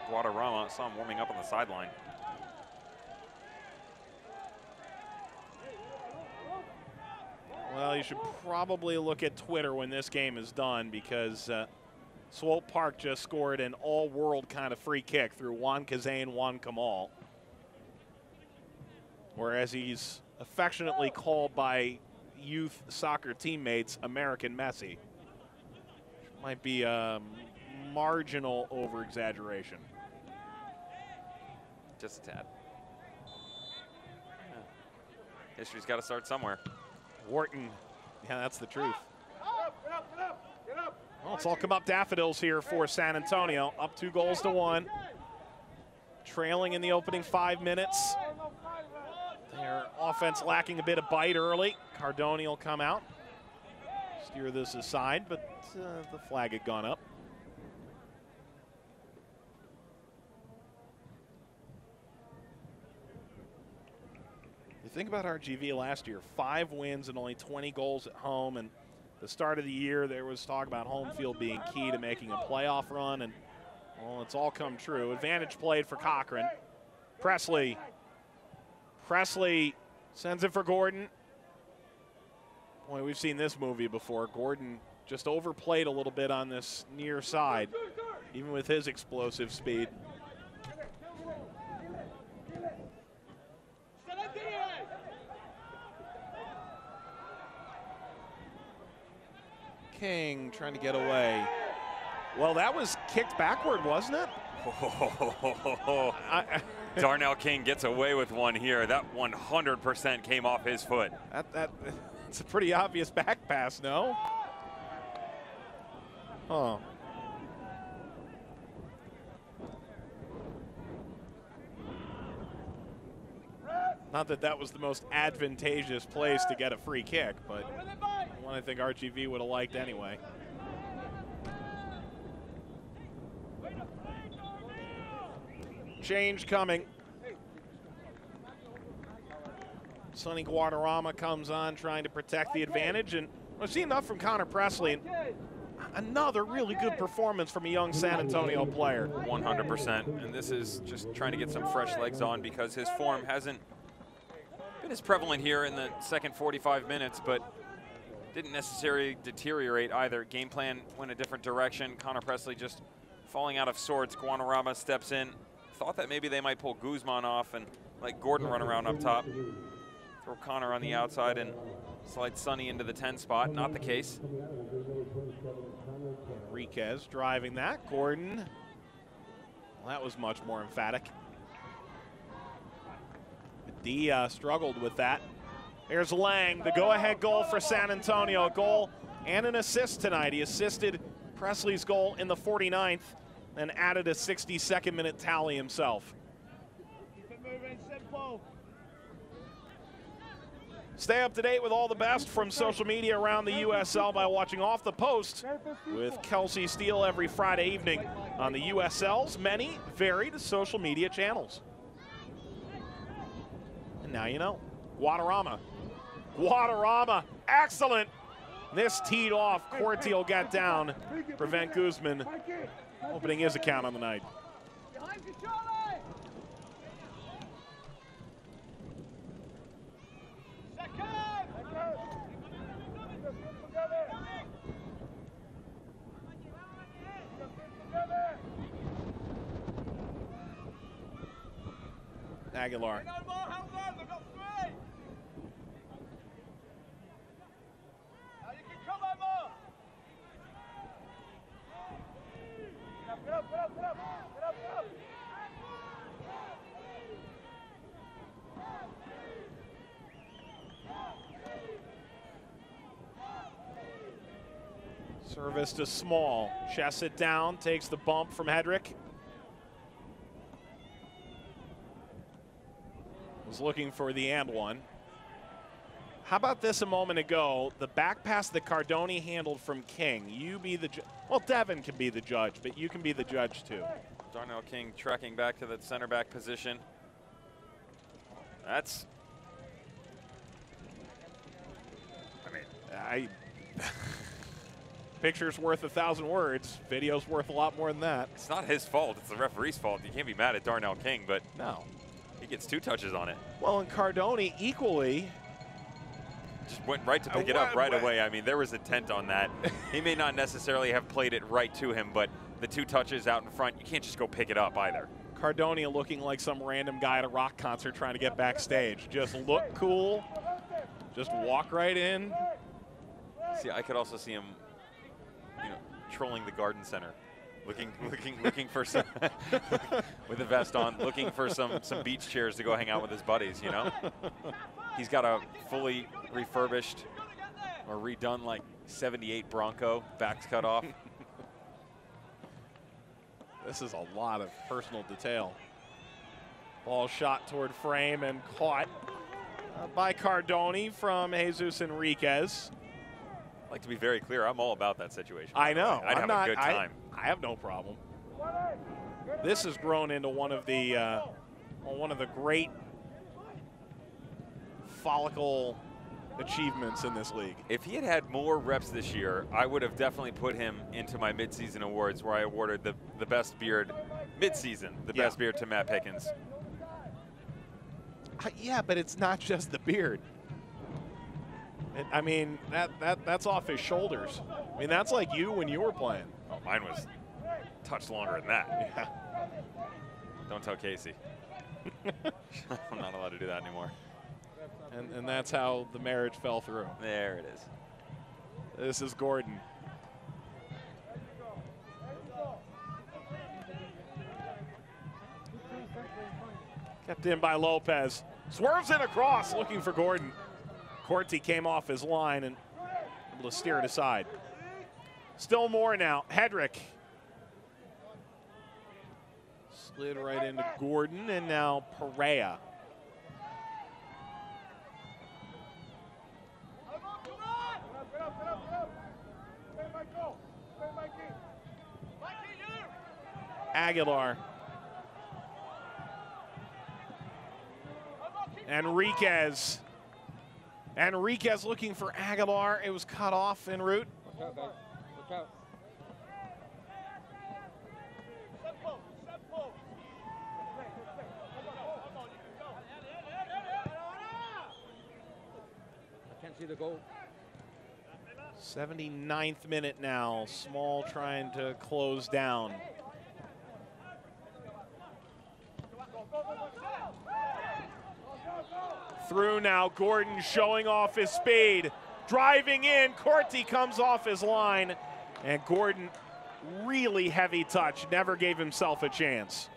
Guadarrama. I saw him warming up on the sideline. Well, you should probably look at Twitter when this game is done, because Swope Park just scored an all-world kind of free kick through Juan Kazane, Juan Kamal. Whereas he's affectionately called by youth soccer teammates American Messi. might be a marginal over-exaggeration. Just a tad. Yeah. History's got to start somewhere. Wharton, yeah, that's the truth. Well, it's all come up daffodils here for San Antonio, up 2-1. Trailing in the opening 5 minutes. Their offense lacking a bit of bite early. Cardone will come out, steer this aside, but the flag had gone up. You think about RGV last year, 5 wins and only 20 goals at home, and the start of the year there was talk about home field being key to making a playoff run, and well, it's all come true. Advantage played for Cochran. Presley sends it for Gordon. Boy, we've seen this movie before. Gordon just overplayed a little bit on this near side, even with his explosive speed. King trying to get away. Well, that was kicked backward, wasn't it? Darnell King gets away with one here. That 100% came off his foot. It's a pretty obvious back pass, no? Huh. Not that that was the most advantageous place to get a free kick, but one I think RGV would have liked anyway. Change coming. Sonny Guadarrama comes on trying to protect the advantage, and we've seen enough from Connor Presley. And another really good performance from a young San Antonio player. 100%, and this is just trying to get some fresh legs on because his form hasn't been as prevalent here in the second 45 minutes, but didn't necessarily deteriorate either. Game plan went a different direction. Connor Presley just falling out of sorts. Guadarrama steps in. Thought that maybe they might pull Guzman off and let Gordon run around up top. Throw Connor on the outside and slide Sonny into the 10 spot. Not the case. Enriquez driving that. Gordon. Well, that was much more emphatic. D struggled with that. There's Lang, the go-ahead goal for San Antonio. A goal and an assist tonight. He assisted Presley's goal in the 49th and added a 62nd minute tally himself. Keep it moving, simple. Stay up to date with all the best from social media around the USL by watching Off the Post with Kelsey Steele every Friday evening on the USL's many varied social media channels. And now you know. Guadarrama, excellent. This teed off. Corti will get down, prevent Guzman opening his account on the night. Aguilar. Service to Small. Chests it down, takes the bump from Hedrick. Was looking for the and one. How about this a moment ago? The back pass that Cardone handled from King. You be the well, Devin can be the judge, but you can be the judge too. Darnell King tracking back to that center back position. That's. I mean, picture's worth 1,000 words. Video's worth a lot more than that. It's not his fault. It's the referee's fault. You can't be mad at Darnell King, but no, he gets 2 touches on it. Well, and Cardone equally. Just went right to pick it up right away. I mean, there was intent on that. He may not necessarily have played it right to him, but the 2 touches out in front, you can't just go pick it up either. Cardone looking like some random guy at a rock concert trying to get backstage. Just look cool. Just walk right in. See, I could also see him, patrolling the garden center, looking for some with a vest on, looking for some beach chairs to go hang out with his buddies. You know, he's got a fully refurbished or redone like '78 Bronco, backs cut off. This is a lot of personal detail. Ball shot toward frame and caught by Cardoni from Jesus Enriquez. I'd like to be very clear, I'm all about that situation. I know. I'd have a good time. I have no problem. This has grown into one of the great follicle achievements in this league. If he had had more reps this year, I would have definitely put him into my midseason awards where I awarded the best beard midseason, the best beard to Matt Pickens. Yeah, but it's not just the beard. I mean, that's off his shoulders. I mean, that's like you when you were playing. Oh, mine was a touch longer than that. Yeah. Don't tell Casey. I'm not allowed to do that anymore. And that's how the marriage fell through. There it is. This is Gordon. Kept in by Lopez. Swerves in across, looking for Gordon. Corti came off his line and able to steer it aside. Still more now. Hedrick. Slid right into Gordon, and now Perea. Aguilar. Enriquez. Enriquez looking for Aguilar. It was cut off en route. Watch out, guys. Watch out. I can't see the goal. 79th minute now. Small trying to close down. Through now, Gordon showing off his speed. Driving in, Corti comes off his line. And Gordon, really heavy touch, never gave himself a chance.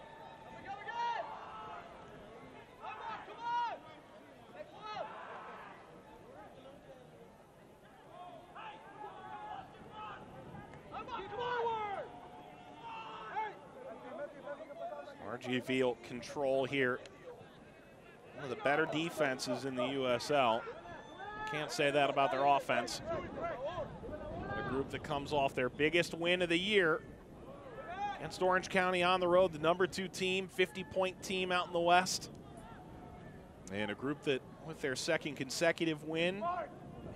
RGV will control here. One of the better defenses in the USL. Can't say that about their offense. A group that comes off their biggest win of the year against Orange County on the road, the #2 team, 50-point team out in the West. And a group that, with their second consecutive win,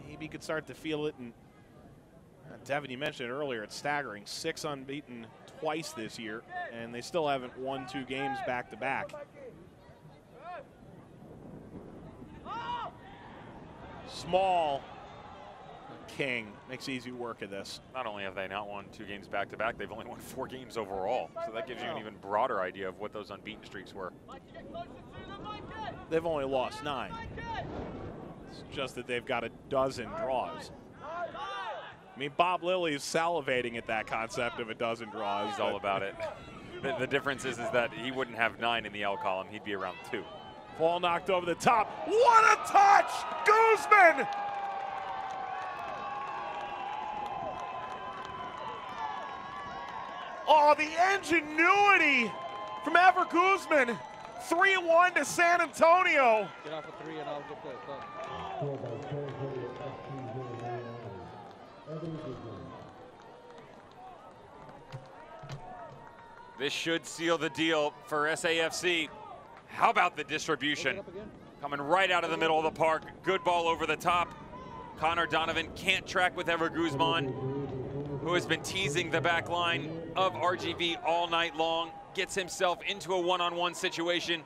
maybe could start to feel it. And Devin, you mentioned it earlier, it's staggering. 6 unbeaten twice this year, and they still haven't won 2 games back-to-back. Small. King makes easy work of this. Not only have they not won 2 games back-to-back, they've only won 4 games overall. So that gives you an even broader idea of what those unbeaten streaks were. They've only lost 9. It's just that they've got a dozen draws. I mean, Bob Lilly is salivating at that concept of a dozen draws. He's all about it. The difference is that he wouldn't have 9 in the L column. He'd be around 2. Ball knocked over the top. What a touch! Guzman! Oh, the ingenuity from Ever Guzman. 3-1 to San Antonio. Get off a 3 and I'll get the This should seal the deal for SAFC. How about the distribution? Coming right out of the middle of the park. Good ball over the top. Connor Donovan can't track with Ever Guzman, who has been teasing the back line of RGV all night long. Gets himself into a one-on-one situation.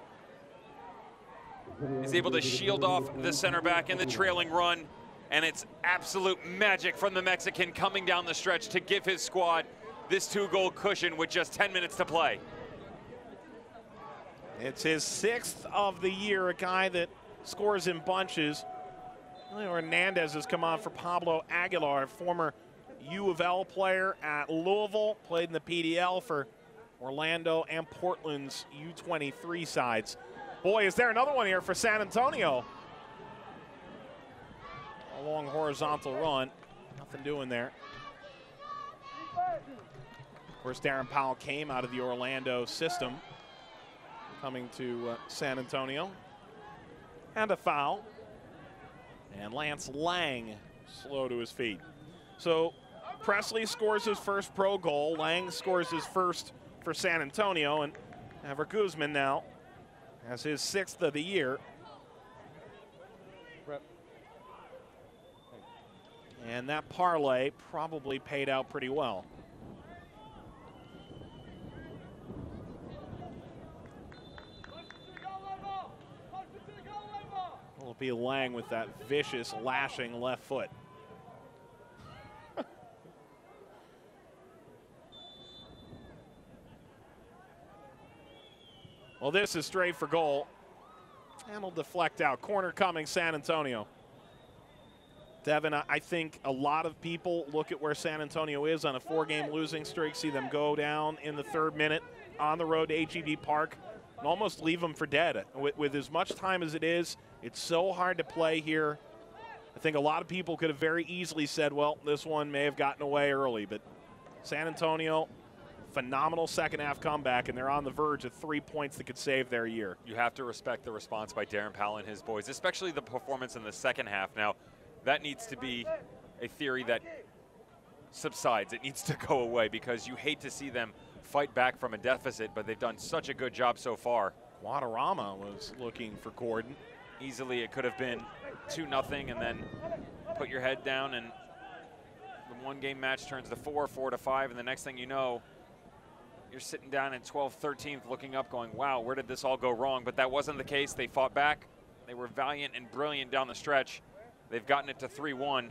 Is able to shield off the center back in the trailing run. And it's absolute magic from the Mexican coming down the stretch to give his squad this 2-goal cushion with just 10 minutes to play. It's his 6th of the year, a guy that scores in bunches. Hernandez has come on for Pablo Aguilar, former U of L player at Louisville, played in the PDL for Orlando and Portland's U23 sides. Boy, is there another one here for San Antonio. A long horizontal run, nothing doing there. Of course, Darren Powell came out of the Orlando system, coming to San Antonio. And a foul. And Lance Lang slow to his feet. So Presley scores his first pro goal. Lang scores his first for San Antonio. And Ever Guzman now has his 6th of the year. And that parlay probably paid out pretty well. It'll be Lang with that vicious lashing left foot. Well, this is straight for goal. And will deflect out. Corner coming, San Antonio. Devin, I think a lot of people look at where San Antonio is on a 4-game losing streak, see them go down in the 3rd minute on the road to HEB Park, and almost leave them for dead. With as much time as it is, it's so hard to play here. I think a lot of people could have very easily said, well, this one may have gotten away early, but San Antonio, phenomenal second-half comeback, and they're on the verge of 3 points that could save their year. You have to respect the response by Darren Powell and his boys, especially the performance in the second half. Now, that needs to be a theory that subsides. It needs to go away because you hate to see them fight back from a deficit, but they've done such a good job so far. Guadarrama was looking for Gordon. Easily it could have been 2-0 and then put your head down, and the 1-game match turns to 4, 4-5, and the next thing you know, you're sitting down in 12th, 13th looking up going, wow, where did this all go wrong? But that wasn't the case. They fought back. They were valiant and brilliant down the stretch. They've gotten it to 3-1.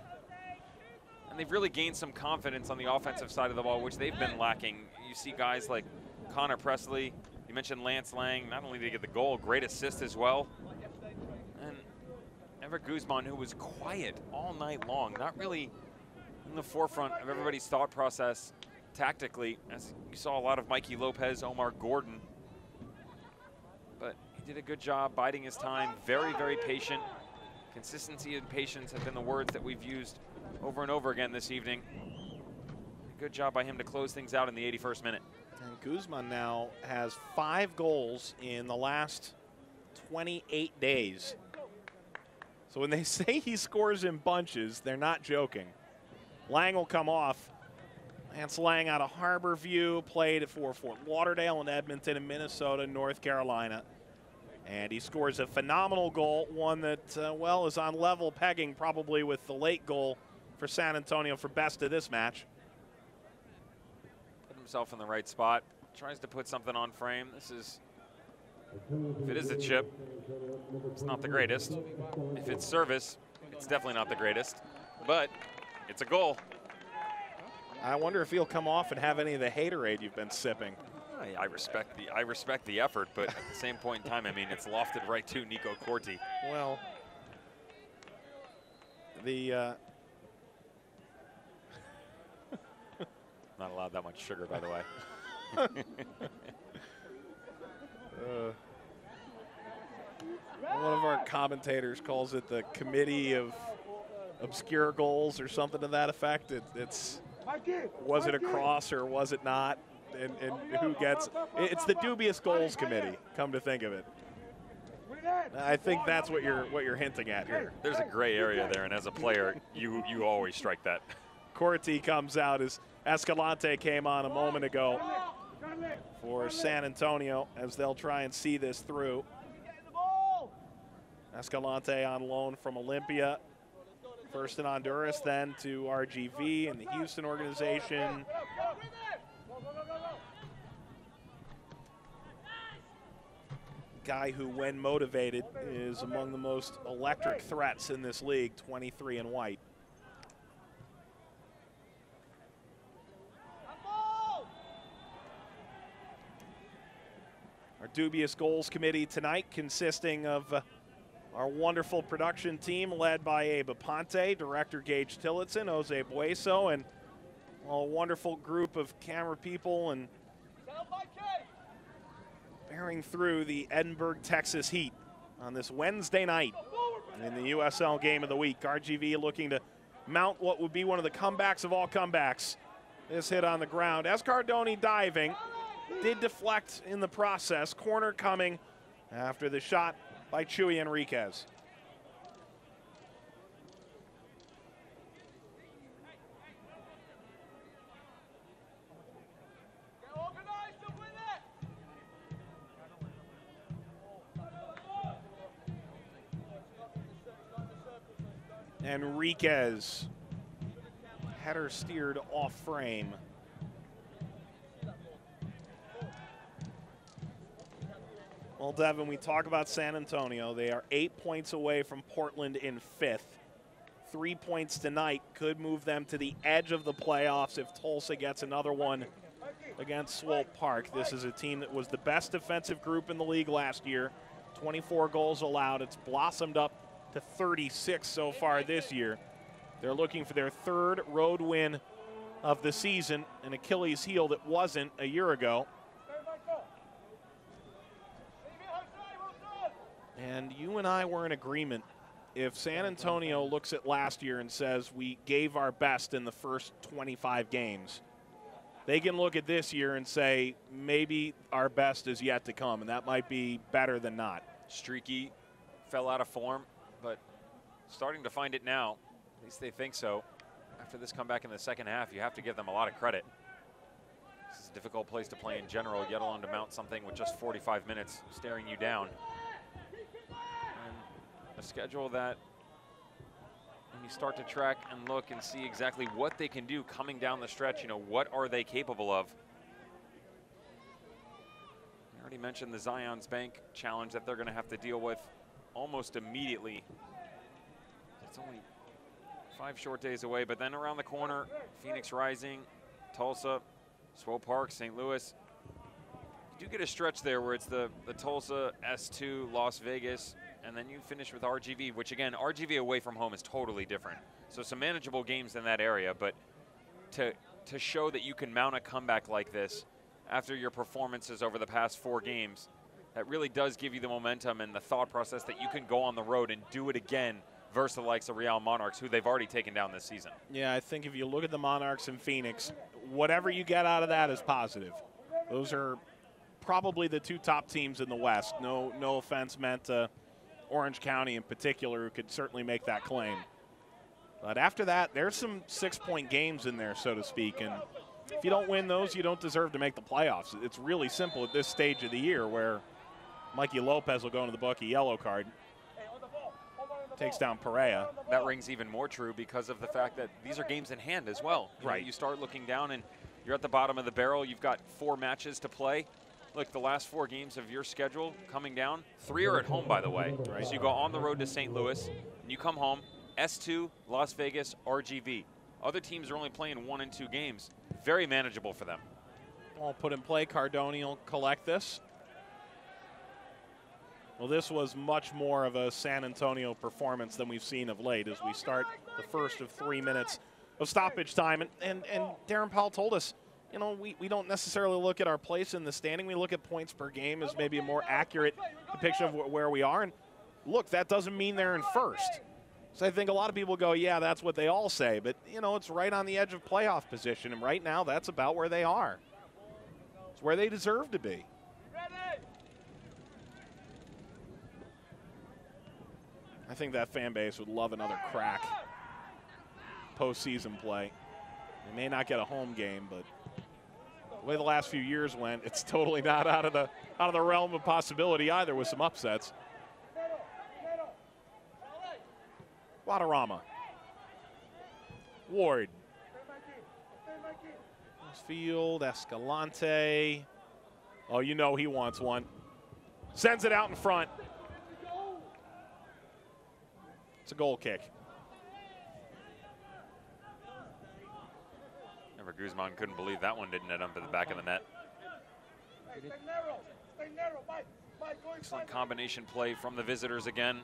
And they've really gained some confidence on the offensive side of the ball, which they've been lacking. You see guys like Connor Presley. You mentioned Lance Lang. Not only did he get the goal, great assist as well. And Ever Guzman, who was quiet all night long, not really in the forefront of everybody's thought process tactically, as you saw a lot of Mikey Lopez, Omar Gordon. But he did a good job biding his time, very, very patient. Consistency and patience have been the words that we've used over and over again this evening. Good job by him to close things out in the 81st minute. And Guzman now has 5 goals in the last 28 days. So when they say he scores in bunches, they're not joking. Lang will come off. Lance Lang out of Harborview, played for Fort Lauderdale and Edmonton and Minnesota, North Carolina. And he scores a phenomenal goal, one that, well, is on level pegging probably with the late goal for San Antonio for best of this match. Put himself in the right spot, tries to put something on frame. This is, if it is a chip, it's not the greatest. If it's service, it's definitely not the greatest, but it's a goal. I wonder if he'll come off and have any of the haterade you've been sipping. I respect the effort, but at the same point in time, I mean, it's lofted right to Nico Corti. Well, the not allowed that much sugar, by the way. One of our commentators calls it the committee of obscure goals or something to that effect. It's was it a cross or was it not? And who gets it's the dubious goals committee, come to think of it. I think that's what you're hinting at here. There's a gray area there, and as a player, you always strike that. Corti comes out as Escalante came on a moment ago for San Antonio as they'll try and see this through. Escalante on loan from Olympia, first in Honduras, then to RGV and the Houston organization. Guy who, when motivated, is among the most electric threats in this league, 23 in white. Our dubious goals committee tonight consisting of our wonderful production team led by Abe Aponte, director Gage Tillotson, Jose Bueso, and A wonderful group of camera people and bearing through the Edinburgh, Texas heat on this Wednesday night in the USL Game of the Week. RGV looking to mount what would be one of the comebacks of all comebacks. This hit on the ground. Escardoni diving, did deflect in the process. Corner coming after the shot by Chuy Enriquez. Enriquez, header steered off frame. Well, Devin, we talk about San Antonio. They are 8 points away from Portland in 5th. 3 points tonight could move them to the edge of the playoffs if Tulsa gets another one against Swope Park. This is a team that was the best defensive group in the league last year. 24 goals allowed. It's blossomed up to 36 so far this year. They're looking for their 3rd road win of the season, an Achilles heel that wasn't a year ago. And you and I were in agreement. If San Antonio looks at last year and says we gave our best in the first 25 games, they can look at this year and say maybe our best is yet to come, and that might be better than not. Streaky, fell out of form, but starting to find it now. At least they think so. After this comeback in the second half, you have to give them a lot of credit. This is a difficult place to play in general, yet alone to mount something with just 45 minutes staring you down. And a schedule that, when you start to track and look and see exactly what they can do coming down the stretch, you know, what are they capable of? I already mentioned the Zions Bank challenge that they're going to have to deal with almost immediately. It's only 5 short days away, but then around the corner, Phoenix Rising, Tulsa, Swope Park, St. Louis. You do get a stretch there where it's the Tulsa, S2, Las Vegas, and then you finish with RGV, which again, RGV away from home is totally different. So some manageable games in that area, but to show that you can mount a comeback like this after your performances over the past 4 games, that really does give you the momentum and the thought process that you can go on the road and do it again versus the likes of Real Monarchs, who they've already taken down this season. Yeah, I think if you look at the Monarchs in Phoenix, whatever you get out of that is positive. Those are probably the 2 top teams in the West. No offense meant to Orange County in particular, who could certainly make that claim. But after that, there's some 6-point games in there, so to speak, and if you don't win those, you don't deserve to make the playoffs. It's really simple at this stage of the year, where Mikey Lopez will go into the book, a yellow card. Takes down Perea. That rings even more true because of the fact that these are games in hand as well. Right. You start looking down and you're at the bottom of the barrel. You've got 4 matches to play. Look, the last 4 games of your schedule coming down, 3 are at home, by the way. Right. So you go on the road to St. Louis, and you come home, S2, Las Vegas, RGV. Other teams are only playing 1 and 2 games. Very manageable for them. All put in play. Cardoni will collect this. Well, this was much more of a San Antonio performance than we've seen of late as we start the first of 3 minutes of stoppage time. And Darren Powell told us, you know, we don't necessarily look at our place in the standing. We look at points per game as maybe a more accurate depiction of where we are. And look, that doesn't mean they're in first. So I think a lot of people go, yeah, that's what they all say. But, you know, it's right on the edge of playoff position. And right now, that's about where they are. It's where they deserve to be. I think that fan base would love another crack postseason play. They may not get a home game, but the way the last few years went, it's totally not out of the realm of possibility either, with some upsets. Guadarrama. Ward. Field, Escalante. Oh, you know he wants one. Sends it out in front. It's a goal kick. Remember, Guzman couldn't believe that one didn't hit him to the back of the net. Excellent combination play from the visitors again.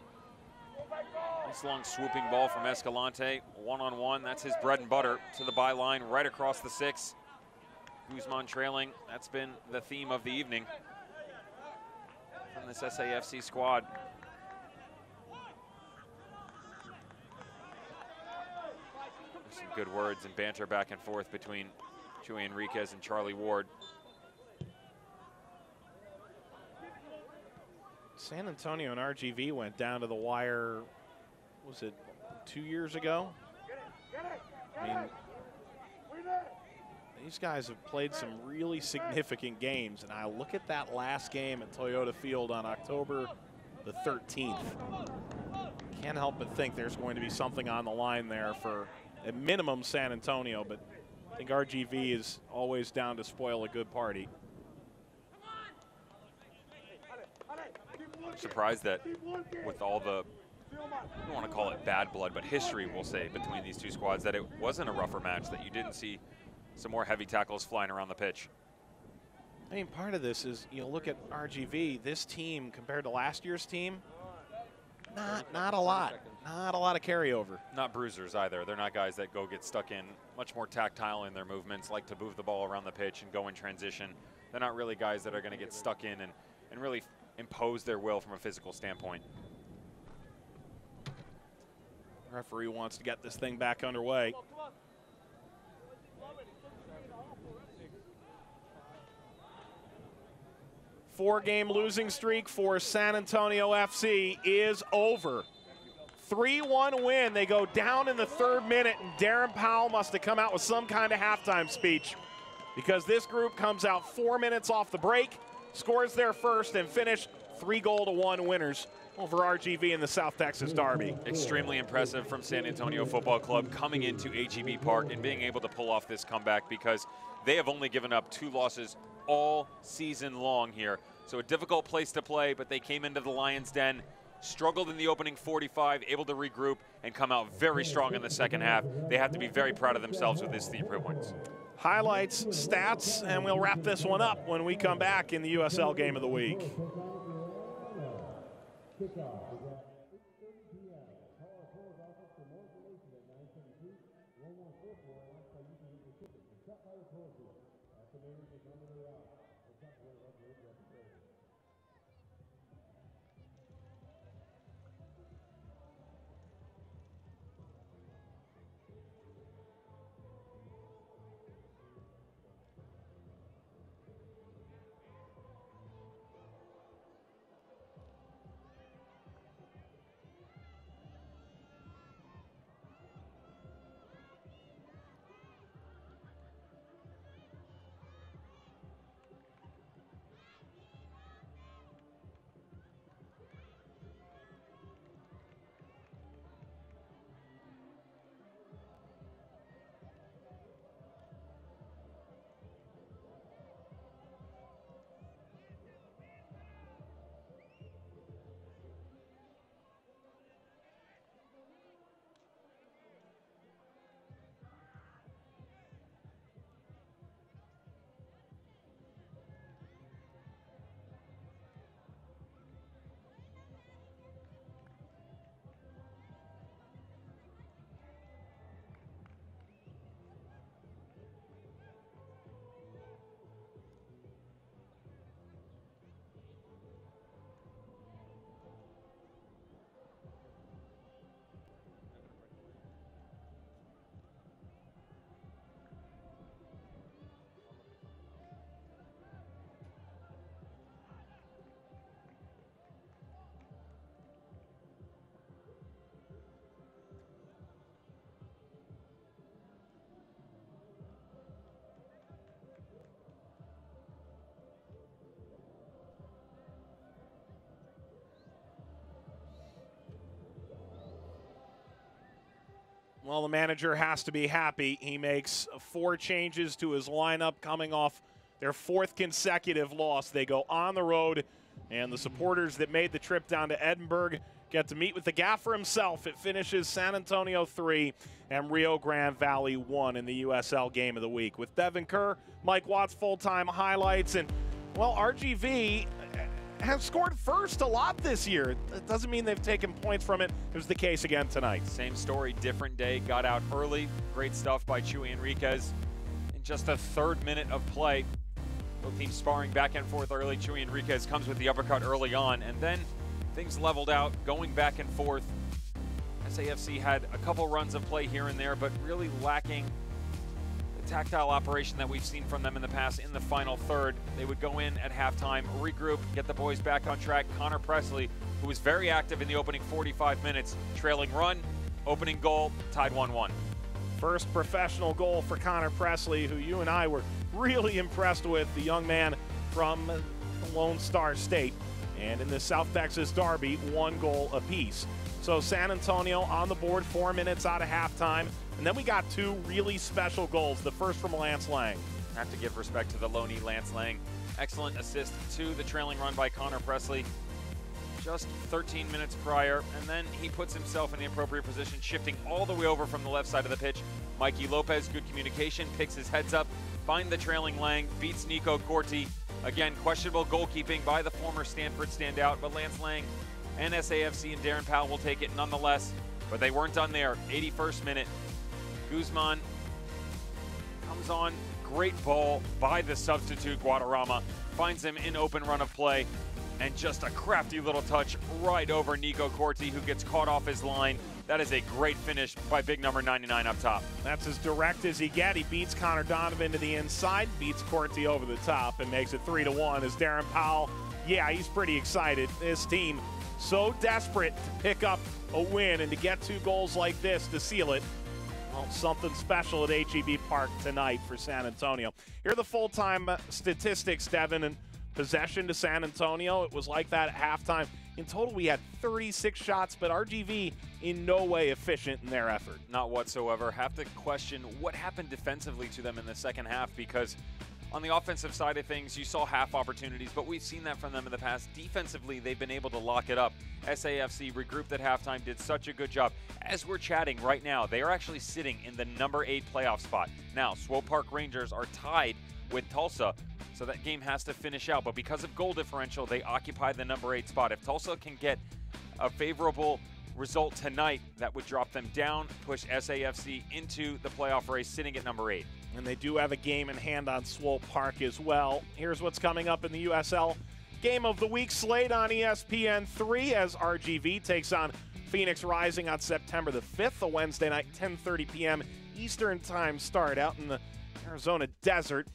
Nice long swooping ball from Escalante. One-on-one, that's his bread and butter. To the byline, right across the 6. Guzman trailing. That's been the theme of the evening from this SAFC squad. There's some good words and banter back and forth between Joey Enriquez and Charlie Ward. San Antonio and RGV went down to the wire, was it 2 years ago? I mean, these guys have played some really significant games, and I look at that last game at Toyota Field on October the 13th. Can't help but think there's going to be something on the line there for, at minimum, San Antonio, but I think RGV is always down to spoil a good party. I'm surprised that with all the, I don't want to call it bad blood, but history, we'll say, between these two squads, that it wasn't a rougher match, that you didn't see some more heavy tackles flying around the pitch. I mean, part of this is, you know, look at RGV, this team compared to last year's team, not a lot of carryover. Not bruisers either. They're not guys that go get stuck in, much more tactile in their movements, like to move the ball around the pitch and go in transition. They're not really guys that are going to get stuck in and really impose their will from a physical standpoint. Referee wants to get this thing back underway. Four-game losing streak for San Antonio FC is over. 3-1 win. They go down in the 3rd minute, and Darren Powell must have come out with some kind of halftime speech, because this group comes out 4 minutes off the break, scores their first, and finish 3-1 winners over RGV in the South Texas Derby. Extremely impressive from San Antonio Football Club coming into HEB Park and being able to pull off this comeback, because they have only given up 2 losses all season long here. So a difficult place to play, but they came into the Lions' Den, struggled in the opening 45, able to regroup and come out very strong in the second half. They have to be very proud of themselves with these 3 points. Highlights, stats, and we'll wrap this one up when we come back in the USL Game of the Week. Well, the manager has to be happy. He makes 4 changes to his lineup coming off their 4th consecutive loss. They go on the road, and the supporters that made the trip down to Edinburgh get to meet with the gaffer himself. It finishes San Antonio 3 and Rio Grande Valley 1 in the USL Game of the Week. With Devin Kerr, Mike Watts full-time highlights, and, well, RGV have scored first a lot this year. That doesn't mean they've taken points from it. It was the case again tonight. Same story, different day. Got out early. Great stuff by Chuy Enriquez. In just the 3rd minute of play, both teams sparring back and forth early. Chuy Enriquez comes with the uppercut early on, and then things leveled out, going back and forth. SAFC had a couple runs of play here and there, but really lacking the tactile operation that we've seen from them in the past in the final third. They would go in at halftime, regroup, get the boys back on track. Connor Presley, who was very active in the opening 45 minutes, trailing run, opening goal, tied 1-1. First professional goal for Connor Presley, who you and I were really impressed with, the young man from the Lone Star State. And in the South Texas Derby, 1 goal apiece. So San Antonio on the board 4 minutes out of halftime. And then we got 2 really special goals. The first from Lance Lang. I have to give respect to the Loney Lance Lang. Excellent assist to the trailing run by Connor Presley just 13 minutes prior. And then he puts himself in the appropriate position, shifting all the way over from the left side of the pitch. Mikey Lopez, good communication, picks his heads up, finds the trailing Lang, beats Nico Corti. Again, questionable goalkeeping by the former Stanford standout, but Lance Lang and SAFC and Darren Powell will take it nonetheless. But they weren't done there. 81st minute. Guzman comes on. Great ball by the substitute Guadarrama. Finds him in open run of play. And just a crafty little touch right over Nico Corti, who gets caught off his line. That is a great finish by big number 99 up top. That's as direct as he gets. He beats Connor Donovan to the inside, beats Corti over the top, and makes it 3-1 as Darren Powell, yeah, he's pretty excited. This team so desperate to pick up a win and to get 2 goals like this to seal it. Well, something special at HEB Park tonight for San Antonio. Here are the full-time statistics, Devin, and possession to San Antonio. It was like that at halftime. In total, we had 36 shots, but RGV in no way efficient in their effort. Not whatsoever. Have to question what happened defensively to them in the second half, because on the offensive side of things, you saw half opportunities, but we've seen that from them in the past. Defensively, they've been able to lock it up. SAFC regrouped at halftime, did such a good job. As we're chatting right now, they are actually sitting in the number 8 playoff spot. Now, Swope Park Rangers are tied with Tulsa, so that game has to finish out. But because of goal differential, they occupy the number 8 spot. If Tulsa can get a favorable result tonight, that would drop them down, push SAFC into the playoff race, sitting at number 8. And they do have a game in hand on Swope Park as well. Here's what's coming up in the USL Game of the Week slate on ESPN3 as RGV takes on Phoenix Rising on September the 5th, a Wednesday night, 10:30 p.m. Eastern time start out in the Arizona desert.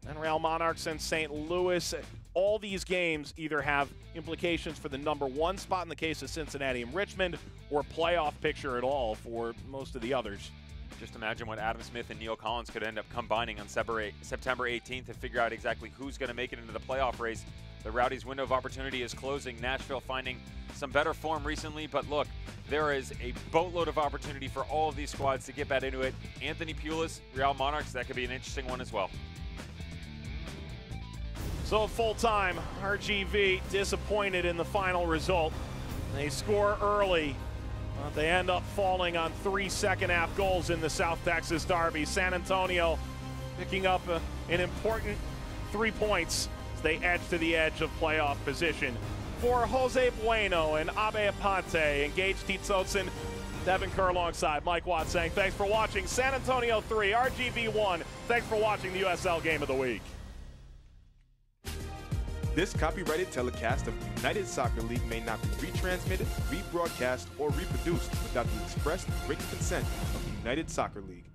And Real Monarchs and St. Louis. All these games either have implications for the number 1 spot in the case of Cincinnati and Richmond, or playoff picture at all for most of the others. Just imagine what Adam Smith and Neil Collins could end up combining on September 18th to figure out exactly who's going to make it into the playoff race. The Rowdies' window of opportunity is closing. Nashville finding some better form recently, but look, there is a boatload of opportunity for all of these squads to get back into it. Anthony Pulis, Real Monarchs, that could be an interesting one as well. So full-time, RGV disappointed in the final result. They score early. They end up falling on 3 second-half goals in the South Texas Derby. San Antonio picking up an important 3 points as they edge to the edge of playoff position. For Jose Bueno and Abe Aponte and Gage Titsotsin, Devin Kerr alongside Mike Watt saying thanks for watching. San Antonio 3, RGV 1. Thanks for watching the USL Game of the Week. This copyrighted telecast of the United Soccer League may not be retransmitted, rebroadcast, or reproduced without the express written consent of the United Soccer League.